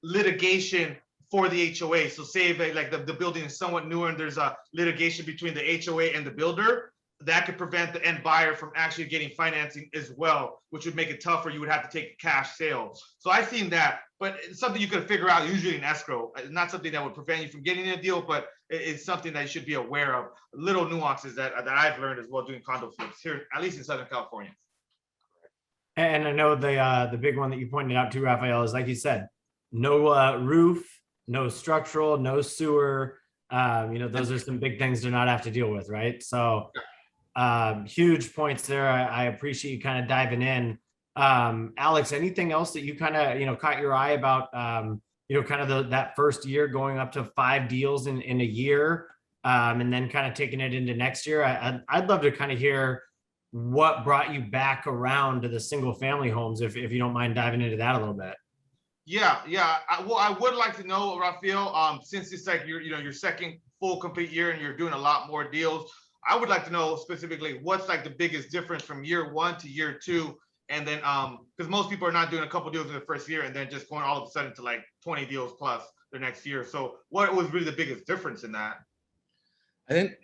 litigation for the HOA. So say if like the building is somewhat newer and there's a litigation between the HOA and the builder, that could prevent the end buyer from actually getting financing as well, which would make it tougher. You would have to take a cash sale. So I've seen that, but it's something you could figure out usually in escrow. It's not something that would prevent you from getting a deal, but it's something that you should be aware of. Little nuances that I've learned as well doing condo flips here, at least in Southern California. And I know the big one that you pointed out to, Raphael, is like you said, no roof, no structural, no sewer. You know, those are some big things to not have to deal with, right? So huge points there. I appreciate you kind of diving in. Alex, anything else that you kind of, you know, caught your eye about, you know, kind of that first year going up to 5 deals in a year, and then kind of taking it into next year? I'd love to kind of hear what brought you back around to the single family homes, if you don't mind diving into that a little bit. Yeah. Well, I would like to know, Raphael, since it's like your second full complete year and you're doing a lot more deals, I would like to know specifically what's like the biggest difference from year 1 to year 2. And then, because most people are not doing a couple deals in the first year and then just going all of a sudden to like 20 deals plus the next year. So what was really the biggest difference in that? I think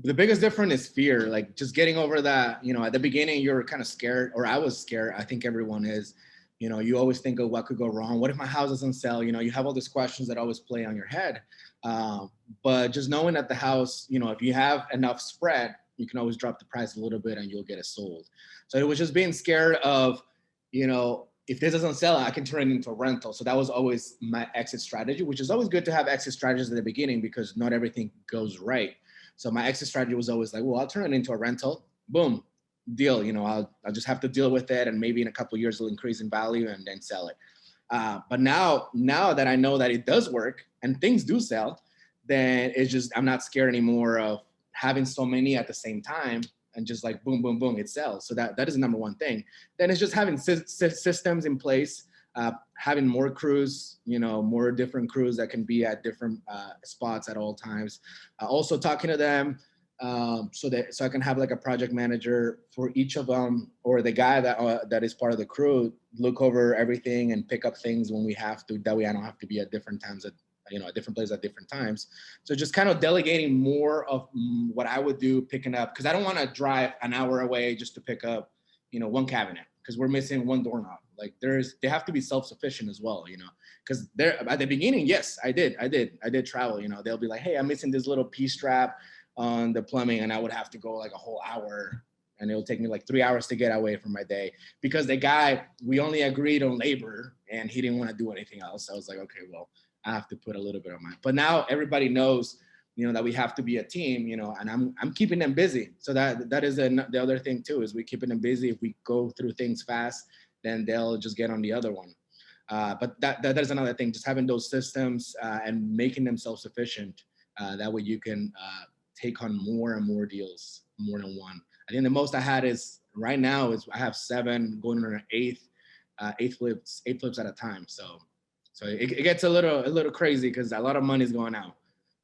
the biggest difference is fear, like just getting over that. You know, at the beginning, you're kind of scared, or I was scared. I think everyone is, You know, you always think of what could go wrong. What if my house doesn't sell? You know, you have all these questions that always play on your head. But just knowing that the house, you know, if you have enough spread, you can always drop the price a little bit and you'll get it sold. So it was just being scared of, you know, if this doesn't sell, I can turn it into a rental. So that was always my exit strategy, which is always good to have exit strategies at the beginning because not everything goes right. So my exit strategy was always like, well, I'll turn it into a rental. Boom, deal. You know, I'll just have to deal with it, and maybe in a couple of years it'll increase in value and then sell it. But now that I know that it does work and things do sell, then it's just I'm not scared anymore of having so many at the same time and just like boom, boom, boom, it sells. So that is the number one thing. Then it's just having systems in place, having more crews, you know, more different crews that can be at different spots at all times. Also talking to them so I can have like a project manager for each of them, or the guy that is part of the crew, look over everything and pick up things when we have to. That way I don't have to be at different times at different places at different times. So just kind of delegating more of what I would do, picking up, because I don't want to drive an hour away just to pick up, you know, one cabinet because we're missing one doorknob. Like they have to be self-sufficient as well, you know, because they're at the beginning. Yes, I did travel, you know, they'll be like, hey, I'm missing this little P-strap on the plumbing, and I would have to go like a whole hour, and it'll take me like 3 hours to get away from my day because the guy, we only agreed on labor and he didn't want to do anything else. I was like, okay, well, I have to put a little bit of mine. But now everybody knows, you know, that we have to be a team, you know, and I'm keeping them busy. So that is the other thing too, is we keeping them busy. If we go through things fast, then they'll just get on the other one. But that is another thing, just having those systems and making them self-sufficient. That way you can take on more and more deals, more than one. I think the most I had is right now is I have 7 going on an 8 flips at a time. So it gets a little crazy because a lot of money is going out.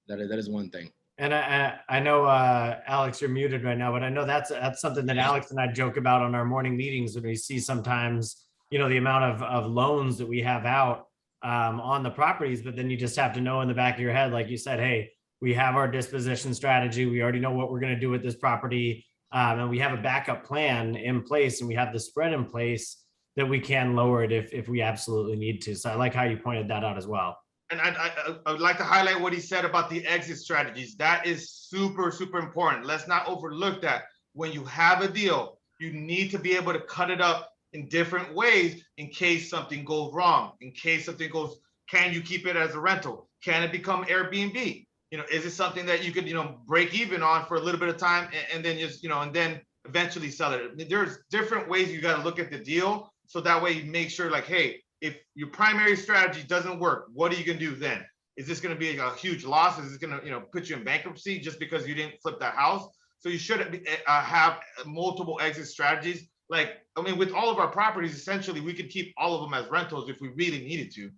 That is one thing. And I know, Alex, you're muted right now, but I know that's something that Alex and I joke about on our morning meetings when we see sometimes, you know, the amount of loans that we have out on the properties, but then you just have to know in the back of your head, like you said, hey, we have our disposition strategy. We already know what we're going to do with this property. And we have a backup plan in place, and we have the spread in place that we can lower it if we absolutely need to. So I like how you pointed that out as well. And I would like to highlight what he said about the exit strategies. That is super, super important. Let's not overlook that. When you have a deal, you need to be able to cut it up in different ways in case something goes wrong, in case something goes, can you keep it as a rental? Can it become Airbnb? You know, is it something that you could, you know, break even on for a little bit of time and then just, you know, and then eventually sell it? There's different ways you got to look at the deal. So that way you make sure like, hey, if your primary strategy doesn't work, what are you going to do then? Is this going to be a huge loss? Is this going to, you know, put you in bankruptcy just because you didn't flip that house? So you should have multiple exit strategies. Like, I mean, with all of our properties, essentially, we could keep all of them as rentals if we really needed to,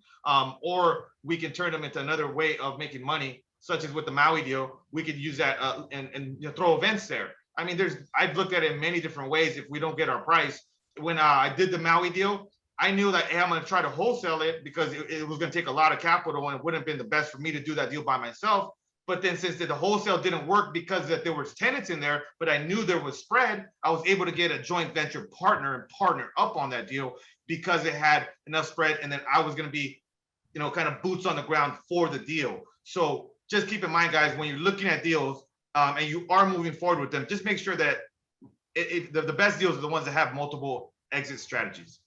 or we can turn them into another way of making money, such as with the Maui deal. We could use that and you know, throw events there. I mean, I've looked at it in many different ways. If we don't get our price, when I did the Maui deal, I knew that, hey, I'm going to try to wholesale it because it was going to take a lot of capital and it wouldn't have been the best for me to do that deal by myself. But then since the wholesale didn't work because that there was tenants in there, but I knew there was spread, I was able to get a joint venture partner and partner up on that deal because it had enough spread. And then I was going to be, you know, kind of boots on the ground for the deal. So just keep in mind, guys, when you're looking at deals and you are moving forward with them, just make sure that the best deals are the ones that have multiple exit strategies.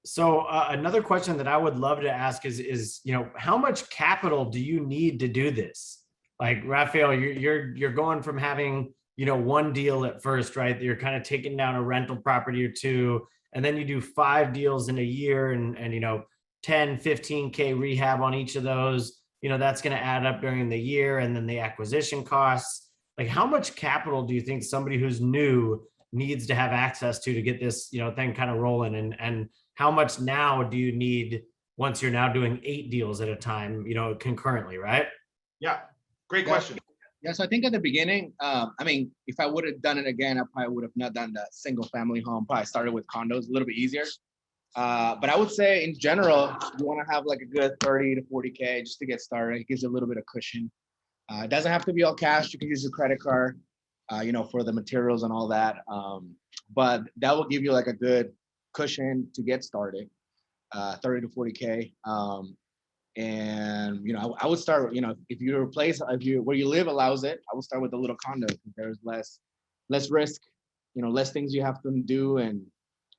So another question that I would love to ask is, you know, how much capital do you need to do this? Like, Raphael, you're going from having, you know, one deal at first, right? You're kind of taking down a rental property or two, and then you do 5 deals in a year and you know, 10, 15K rehab on each of those. You know, that's going to add up during the year, and then the acquisition costs. Like, how much capital do you think somebody who's new needs to have access to get this, you know, thing kind of rolling? And how much now do you need once you're now doing 8 deals at a time, you know, concurrently, right? Yeah, great question. Yeah, so I think at the beginning, I mean, if I would have done it again, I probably would have not done the single family home. Probably started with condos, a little bit easier. But I would say in general, you want to have like a good 30 to 40K just to get started. It gives you a little bit of cushion. It doesn't have to be all cash. You can use your credit card, you know, for the materials and all that. But that will give you like a good cushion to get started, 30 to 40K. And I would start, if your place, where you live allows it, I would start with a little condo. There's less risk, less things you have to do, and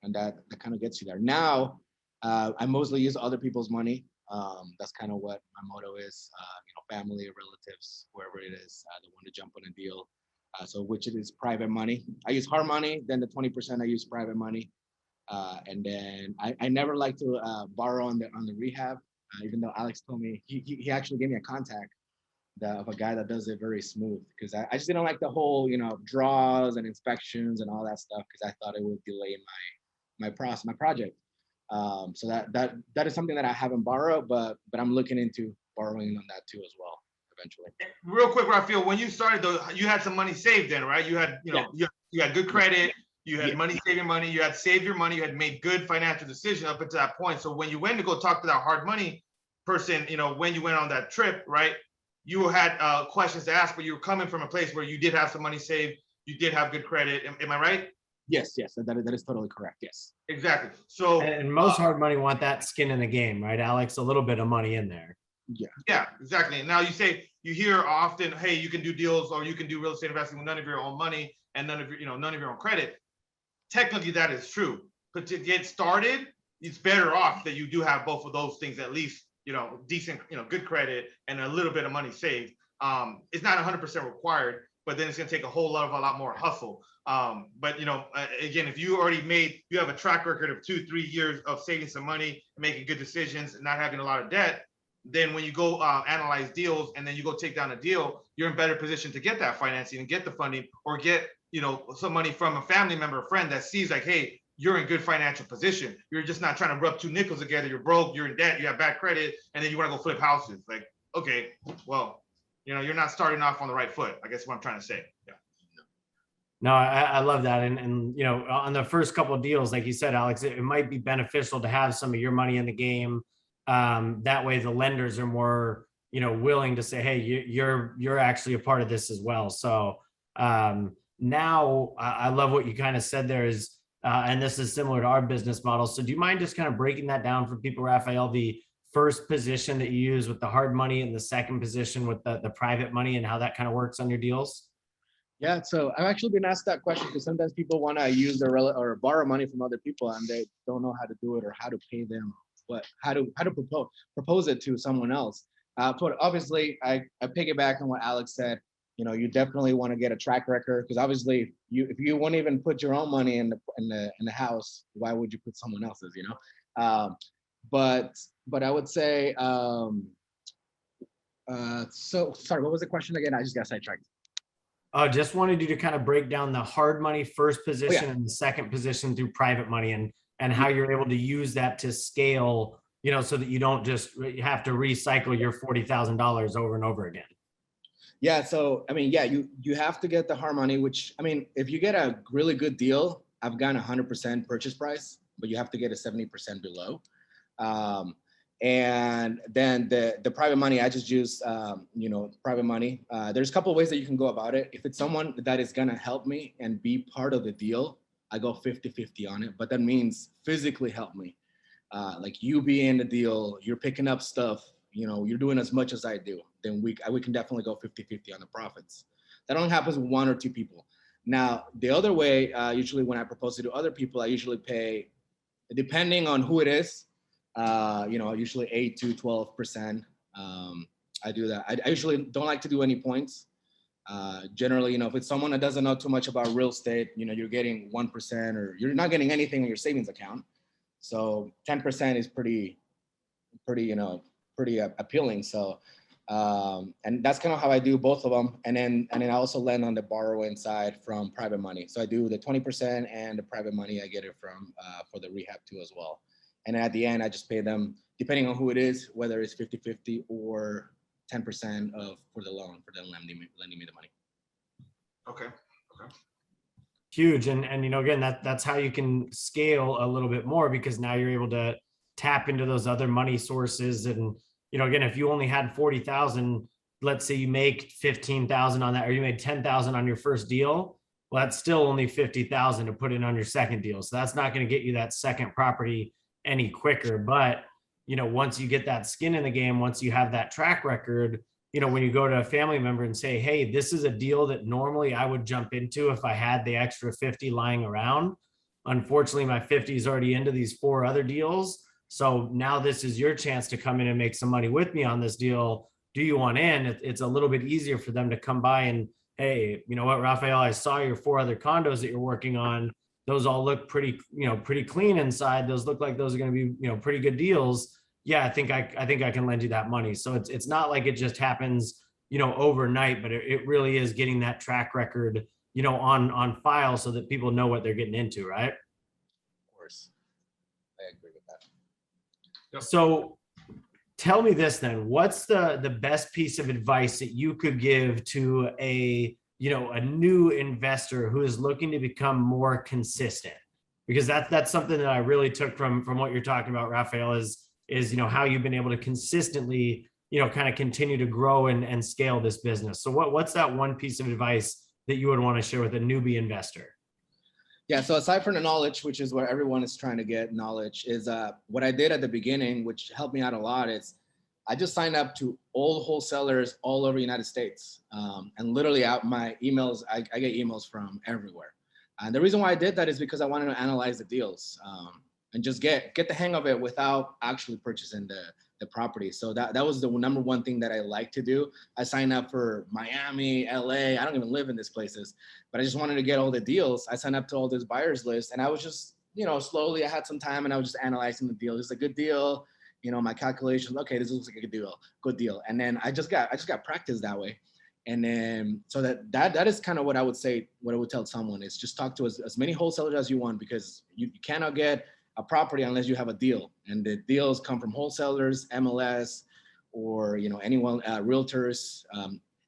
that kind of gets you there. Now, I mostly use other people's money. That's kind of what my motto is. Family or relatives, wherever it is, they want to jump on a deal. So which it is private money. I use hard money. Then the 20% I use private money. And then I never like to borrow on the rehab. Even though Alex told me, he actually gave me a contact of a guy that does it very smooth, because I just didn't like the whole draws and inspections and all that stuff, because I thought it would delay my project. So that is something that I haven't borrowed, but I'm looking into borrowing on that too as well eventually. Real quick, Raphael, when you started though, you had some money saved then, right? You had you had good credit. You had money, saving money, you had saved your money, you had made good financial decisions up until that point. So when you went to go talk to that hard money person, when you went on that trip, right, you had questions to ask, but you were coming from a place where you did have some money saved, you did have good credit. Am I right? Yes, that is totally correct. Yes. Exactly. So and most hard money want that skin in the game, right, Alex? A little bit of money in there. Yeah, exactly. And now you hear often, hey, you can do deals or you can do real estate investing with none of your own money and none of your own credit. Technically, that is true, but to get started, it's better off that you do have both of those things, at least, decent, good credit and a little bit of money saved. It's not 100% required, but then it's going to take a lot more hustle. But again, if you have a track record of 2-3 years of saving some money, making good decisions, and not having a lot of debt, then when you go analyze deals and then you go take down a deal, you're in better position to get that financing and get the funding, or get some money from a family member or friend that sees like, hey, you're in good financial position. You're just not trying to rub two nickels together. You're broke, you're in debt, you have bad credit, and then you want to go flip houses. Like, okay, well, you're not starting off on the right foot, I guess what I'm trying to say. Yeah. No, I love that. And on the first couple of deals, like you said, Alex, it might be beneficial to have some of your money in the game. That way the lenders are more, willing to say, hey, you're actually a part of this as well. So now I love what you kind of said there is, and this is similar to our business model. So do you mind just kind of breaking that down for people, Raphael, the first position that you use with the hard money and the second position with the private money, and how that kind of works on your deals? Yeah, so I've actually been asked that question because sometimes people want to use or borrow money from other people and they don't know how to do it or how to pay them, how to propose it to someone else. But obviously, I piggyback on what Alex said. You definitely want to get a track record, because obviously, if you won't even put your own money in the house, why would you put someone else's? But I would say, so sorry, what was the question again? I just got sidetracked. Just wanted you to kind of break down the hard money first position and the second position through private money, and how you're able to use that to scale, so that you don't just have to recycle your $40,000 over and over again. Yeah. So, you have to get the hard money, which, if you get a really good deal, I've gotten 100% purchase price, but you have to get a 70% below. And then the private money, I just use, private money. There's a couple of ways that you can go about it. If it's someone that is going to help me and be part of the deal, I go 50-50 on it, but that means physically help me. Like you be in the deal, you're picking up stuff, you're doing as much as I do, then we can definitely go 50-50 on the profits. That only happens with 1 or 2 people. Now, the other way, usually when I propose it to other people, I usually pay, depending on who it is, usually 8 to 12%. I do that. I usually don't like to do any points. Generally, if it's someone that doesn't know too much about real estate, you're getting 1%, or you're not getting anything in your savings account. So 10% is pretty appealing. So, and that's kind of how I do both of them. And then I also lend on the borrowing side from private money. So I do the 20% and the private money I get it from for the rehab too as well. And at the end, I just pay them, depending on who it is, whether it's 50-50 or 10% for the loan, for them lending me the money. Okay. Huge. And again, that's how you can scale a little bit more, because now you're able to tap into those other money sources. And, again, if you only had 40,000, let's say you make 15,000 on that, or you made 10,000 on your first deal. Well, that's still only 50,000 to put in on your second deal. So that's not going to get you that second property any quicker. But, you know, once you get that skin in the game, once you have that track record, you know, when you go to a family member and say, hey, this is a deal that normally I would jump into if I had the extra 50 lying around. Unfortunately, my 50 is already into these 4 other deals. So now this is your chance to come in and make some money with me on this deal. Do you want in? It's a little bit easier for them to come by and, hey, you know what, Raphael, I saw your 4 other condos that you're working on. Those all look pretty, you know, pretty clean inside. Those look like those are going to be, you know, pretty good deals. Yeah, I think I can lend you that money. So it's not like it just happens, you know, overnight, but it really is getting that track record, you know, on file so that people know what they're getting into, right? Of course, I agree with that. So tell me this then, what's the best piece of advice that you could give to a, you know, a new investor who is looking to become more consistent? Because that's something that I really took from what you're talking about, Raphael, is, you know, how you've been able to consistently, you know, kind of continue to grow and scale this business. So what's that one piece of advice that you would want to share with a newbie investor? Yeah, so aside from the knowledge, which is what everyone is trying to get, knowledge is what I did at the beginning, which helped me out a lot, is I just signed up to all wholesalers all over the United States. And literally out my emails, I get emails from everywhere. And the reason why I did that is because I wanted to analyze the deals and just get the hang of it without actually purchasing the property. So that was the number one thing that I like to do. I signed up for Miami, LA. I don't even live in these places, but I just wanted to get all the deals. I signed up to all this buyers list, and I was just, you know, slowly, I had some time and I was just analyzing the deal. It's a good deal. You know, my calculations, okay, this looks like a good deal. And then I just got practice that way. And then, so that is kind of what I would say, what I would tell someone is just talk to as many wholesalers as you want, because you cannot get a property unless you have a deal. And the deals come from wholesalers, MLS, or, you know, anyone, realtors,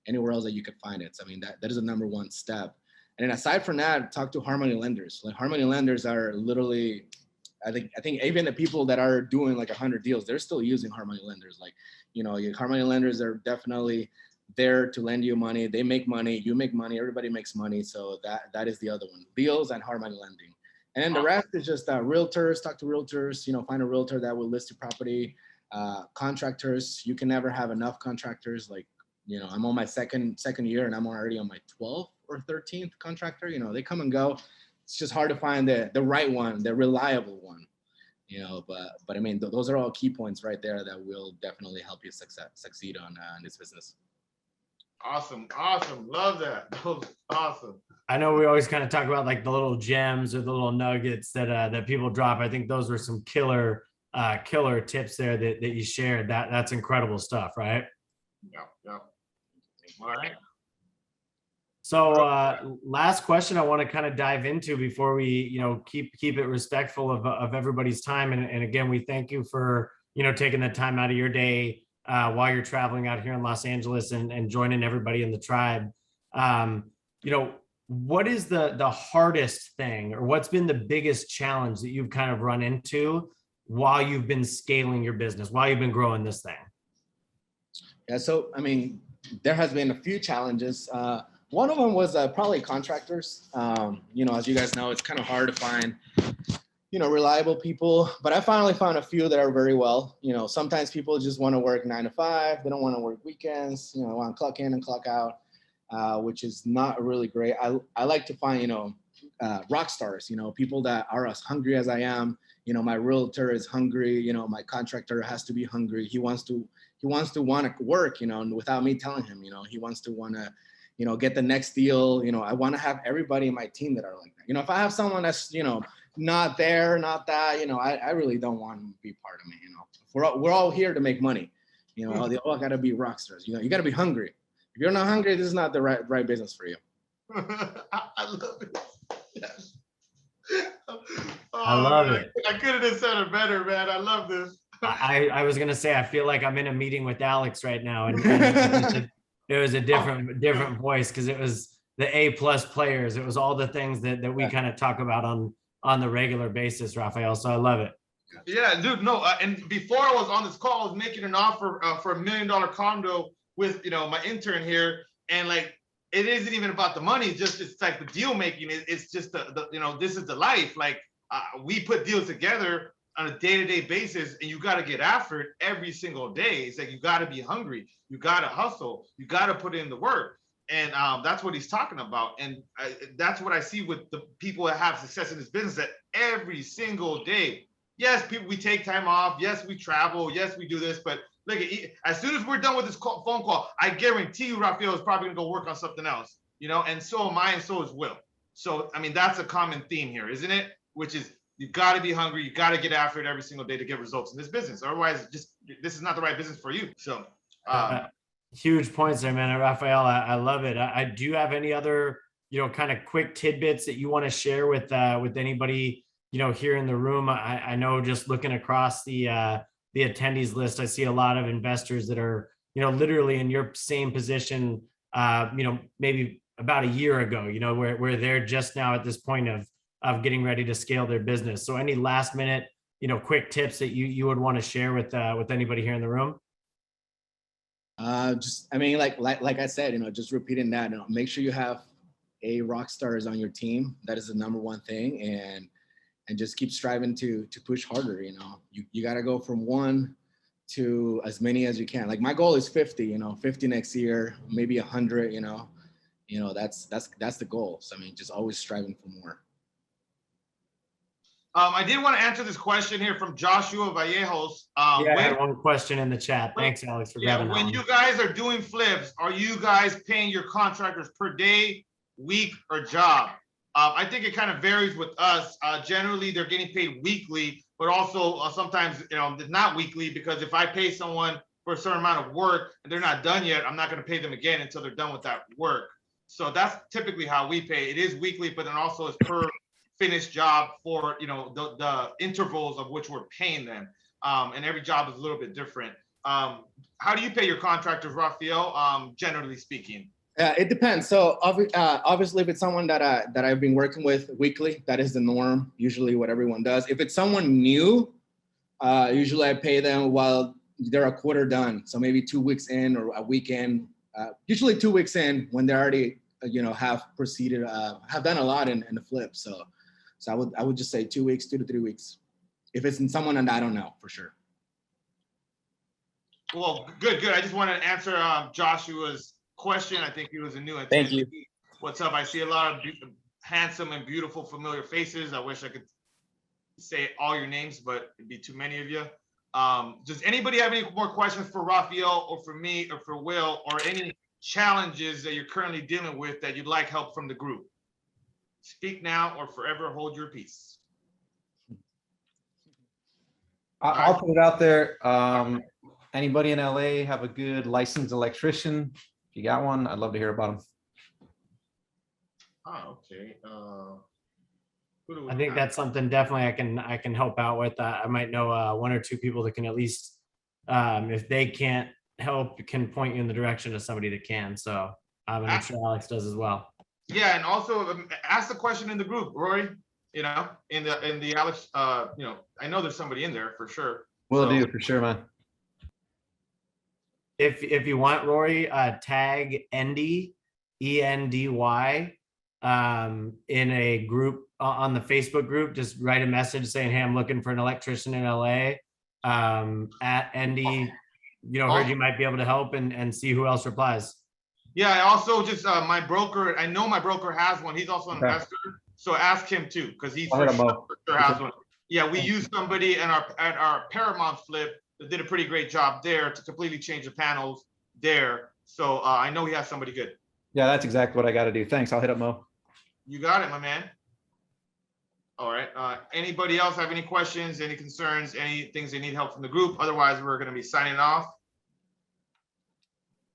anywhere else that you could find it. So, I mean, that is the number one step. And then aside from that, talk to Harmony lenders. Like Harmony lenders are literally, I think even the people that are doing like 100 deals, they're still using Harmony lenders. Like, you know, Harmony lenders are definitely there to lend you money. They make money, you make money, everybody makes money. So that is the other one, deals and Harmony lending. And then the rest is just realtors, talk to realtors, you know, find a realtor that will list your property. Contractors, you can never have enough contractors. Like, you know, I'm on my second year and I'm already on my 12th or 13th contractor. You know, they come and go. It's just hard to find the right one, the reliable one, you know, but I mean, those are all key points right there that will definitely help you succeed on this business. Awesome. Love that. Awesome. I know we always kind of talk about like the little gems or the little nuggets that people drop. I think those were some killer tips there that you shared. That's incredible stuff, right? Yeah. All right. So last question I want to kind of dive into before we, you know, keep it respectful of everybody's time. And again, we thank you for, you know, taking the time out of your day while you're traveling out here in Los Angeles and joining everybody in the tribe. You know, what is the hardest thing, or what's been the biggest challenge that you've kind of run into while you've been scaling your business, while you've been growing this thing? Yeah, so I mean, there has been a few challenges. One of them was probably contractors. You know, as you guys know, it's kind of hard to find, you know, reliable people, but I finally found a few that are very well. You know, sometimes people just want to work 9 to 5. They don't want to work weekends, you know, want to clock in and clock out, which is not really great. I like to find, you know, rock stars, you know, people that are as hungry as I am. You know, my realtor is hungry, you know, my contractor has to be hungry. He wants to want to work, you know, and without me telling him, you know, he wants to want to, you know, get the next deal. You know, I want to have everybody in my team that are like that. You know, if I have someone that's, you know, not there, not that, you know, I really don't want them to be part of me. You know, we're all here to make money. You know, they all got to be rock stars. You know, you got to be hungry. If you're not hungry, this is not the right business for you. I love it. Yes. I love it. I couldn't have said it better, man. I love this. I was gonna say, I feel like I'm in a meeting with Alex right now, and it was a different voice, because it was the A+ players. It was all the things that we kind of talk about on the regular basis, Raphael. So I love it. Yeah, dude. No, and before I was on this call, I was making an offer for $1 million condo with, you know, my intern here, and like it isn't even about the money. It's like the deal making. It's just the this is the life. Like we put deals together on a day-to-day basis, and you got to get after it every single day. It's like you got to be hungry, you got to hustle, you got to put in the work, and that's what he's talking about. And that's what I see with the people that have success in this business. That every single day, yes, people, we take time off, yes, we travel, yes, we do this, but look, as soon as we're done with this phone call, I guarantee you, Raphael is probably gonna go work on something else, and so am I, and so is Will. So I mean, that's a common theme here, isn't it? Which is, you got to be hungry. You got to get after it every single day to get results in this business. Otherwise, this is not the right business for you. So, huge points there, man. Raphael, I love it. I do have any other, kind of quick tidbits that you want to share with anybody, here in the room. I know just looking across the attendees list, I see a lot of investors that are, literally in your same position, maybe about a year ago, where they're just now at this point of getting ready to scale their business. So any last minute, quick tips that you would want to share with anybody here in the room? Like I said, just repeating that, make sure you have rock stars on your team. That is the number one thing. And just keep striving to push harder. You got to go from 1 to as many as you can. Like my goal is 50, 50 next year, maybe 100, that's the goal. So, I mean, just always striving for more. I did want to answer this question here from Joshua Vallejos. I had one question in the chat. Thanks, Alex, for grabbing that when one. you guys are doing flips, are you guys paying your contractors per day, week, or job? I think it kind of varies with us. Generally, they're getting paid weekly, but also sometimes, not weekly, because if I pay someone for a certain amount of work and they're not done yet, I'm not going to pay them again until they're done with that work. So that's typically how we pay. It is weekly, but then also it's per finished job for the intervals of which we're paying them, and every job is a little bit different. How do you pay your contractors, Raphael, generally speaking? It depends. So obviously, if it's someone that I've been working with weekly, that is the norm, usually what everyone does. If it's someone new, usually I pay them while they're a quarter done, so maybe 2 weeks in or a week in, usually 2 weeks in, when they already have proceeded, have done a lot in the flip. So I would just say 2 weeks, 2 to 3 weeks. If it's in someone and I don't know for sure. Well, good. I just wanted to answer Joshua's question. I think he was a new attendee. Thank you. What's up? I see a lot of handsome and beautiful familiar faces. I wish I could say all your names, but it'd be too many of you. Does anybody have any more questions for Raphael or for me or for Will, or any challenges that you're currently dealing with that you'd like help from the group? Speak now or forever hold your peace. I'll put it out there. Anybody in LA have a good licensed electrician? If you got one, I'd love to hear about them. Oh, okay. I think that's something definitely I can help out with. I might know 1 or 2 people that can at least, if they can't help, can point you in the direction of somebody that can. So I'm sure Alex does as well. Yeah, and also ask the question in the group, Rory. In the Alex, I know there's somebody in there for sure. Will do for sure, man. If you want, Rory, tag Endy, ENDY, in a group on the Facebook group. Just write a message saying, "Hey, I'm looking for an electrician in LA." At Endy, heard you might be able to help, and see who else replies. Yeah, I also just my broker. I know my broker has one. He's also an investor, so ask him too, because he for sure has one. Yeah, we used somebody at our Paramount flip that did a pretty great job there to completely change the panels there. So I know he has somebody good. Yeah, that's exactly what I got to do. Thanks. I'll hit up Mo. You got it, my man. All right. Anybody else have any questions, any concerns, any things they need help from the group? Otherwise, we're going to be signing off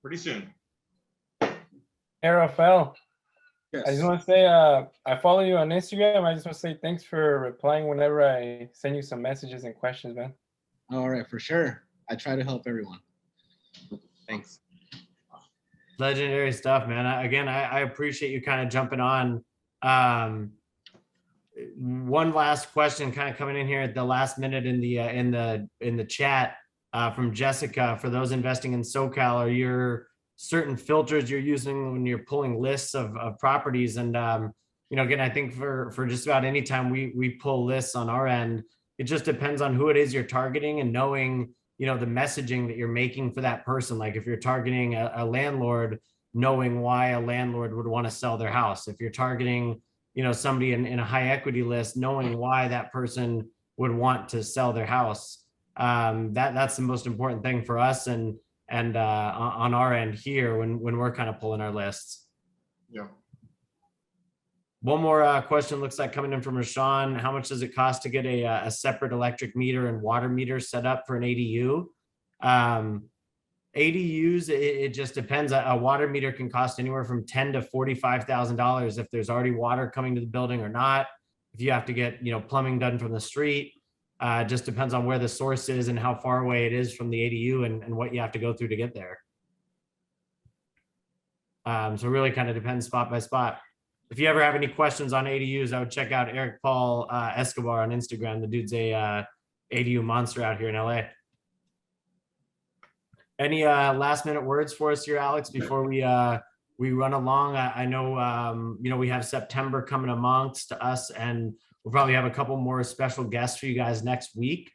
pretty soon. Hey, Raphael. Yes. I just want to say, I follow you on Instagram. I just want to say thanks for replying whenever I send you some messages and questions, man. All right, for sure. I try to help everyone. Thanks. Legendary stuff, man. I appreciate you kind of jumping on. One last question kind of coming in here at the last minute in the chat from Jessica. For those investing in SoCal, are your certain filters you're using when you're pulling lists of properties. And, again, I think for just about any time we pull lists on our end, it just depends on who it is you're targeting and knowing, the messaging that you're making for that person. Like if you're targeting a landlord, knowing why a landlord would want to sell their house. If you're targeting, somebody in a high equity list, knowing why that person would want to sell their house. That's the most important thing for us and on our end here when we're kind of pulling our lists. Yeah. One more question looks like coming in from Rashawn. How much does it cost to get a separate electric meter and water meter set up for an ADU? ADUs, it just depends. A water meter can cost anywhere from $10,000 to $45,000 if there's already water coming to the building or not. If you have to get plumbing done from the street, just depends on where the source is and how far away it is from the ADU and what you have to go through to get there. So really kind of depends spot by spot. If you ever have any questions on ADUs, I would check out Eric Paul Escobar on Instagram. The dude's a ADU monster out here in LA. Any last minute words for us here, Alex, before we run along? I know, we have September coming amongst us, and we'll probably have a couple more special guests for you guys next week.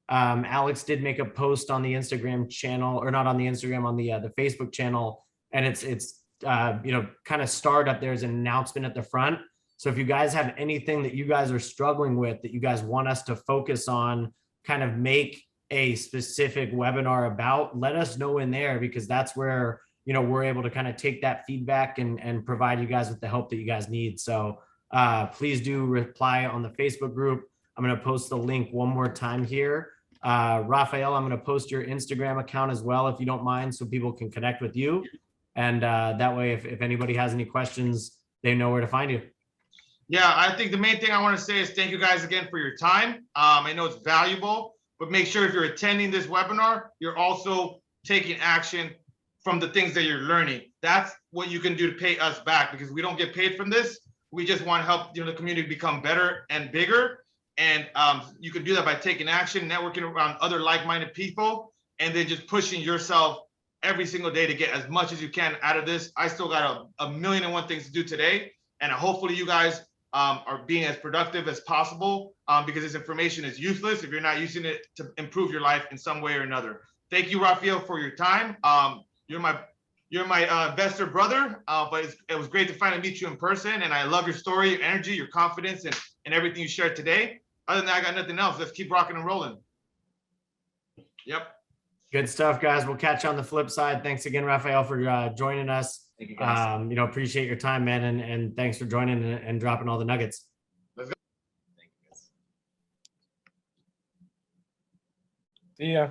Alex did make a post on the Instagram channel, or not on the Instagram, on the Facebook channel, and it's kind of starred up there as an announcement at the front. So if you guys have anything that you guys are struggling with that you guys want us to focus on, kind of make a specific webinar about, let us know in there, because that's where, we're able to kind of take that feedback and provide you guys with the help that you guys need. So please do reply on the Facebook group. I'm going to post the link one more time here. Raphael, I'm going to post your Instagram account as well, if you don't mind, so people can connect with you. And that way, if anybody has any questions, they know where to find you. Yeah, I think the main thing I want to say is thank you guys again for your time. I know it's valuable, but make sure if you're attending this webinar, you're also taking action from the things that you're learning. That's what you can do to pay us back, because we don't get paid from this. We just want to help the community become better and bigger. And you can do that by taking action, networking around other like-minded people, and then just pushing yourself every single day to get as much as you can out of this. I still got a million and one things to do today. And hopefully you guys are being as productive as possible, because this information is useless if you're not using it to improve your life in some way or another. Thank you, Raphael, for your time. You're my investor brother, but it was great to finally meet you in person. And I love your story, your energy, your confidence, and everything you shared today. Other than that, I got nothing else. Let's keep rocking and rolling. Yep. Good stuff, guys. We'll catch you on the flip side. Thanks again, Raphael, for joining us. Thank you, guys. Appreciate your time, man, and thanks for joining and dropping all the nuggets. Let's go. Thank you, guys. See ya.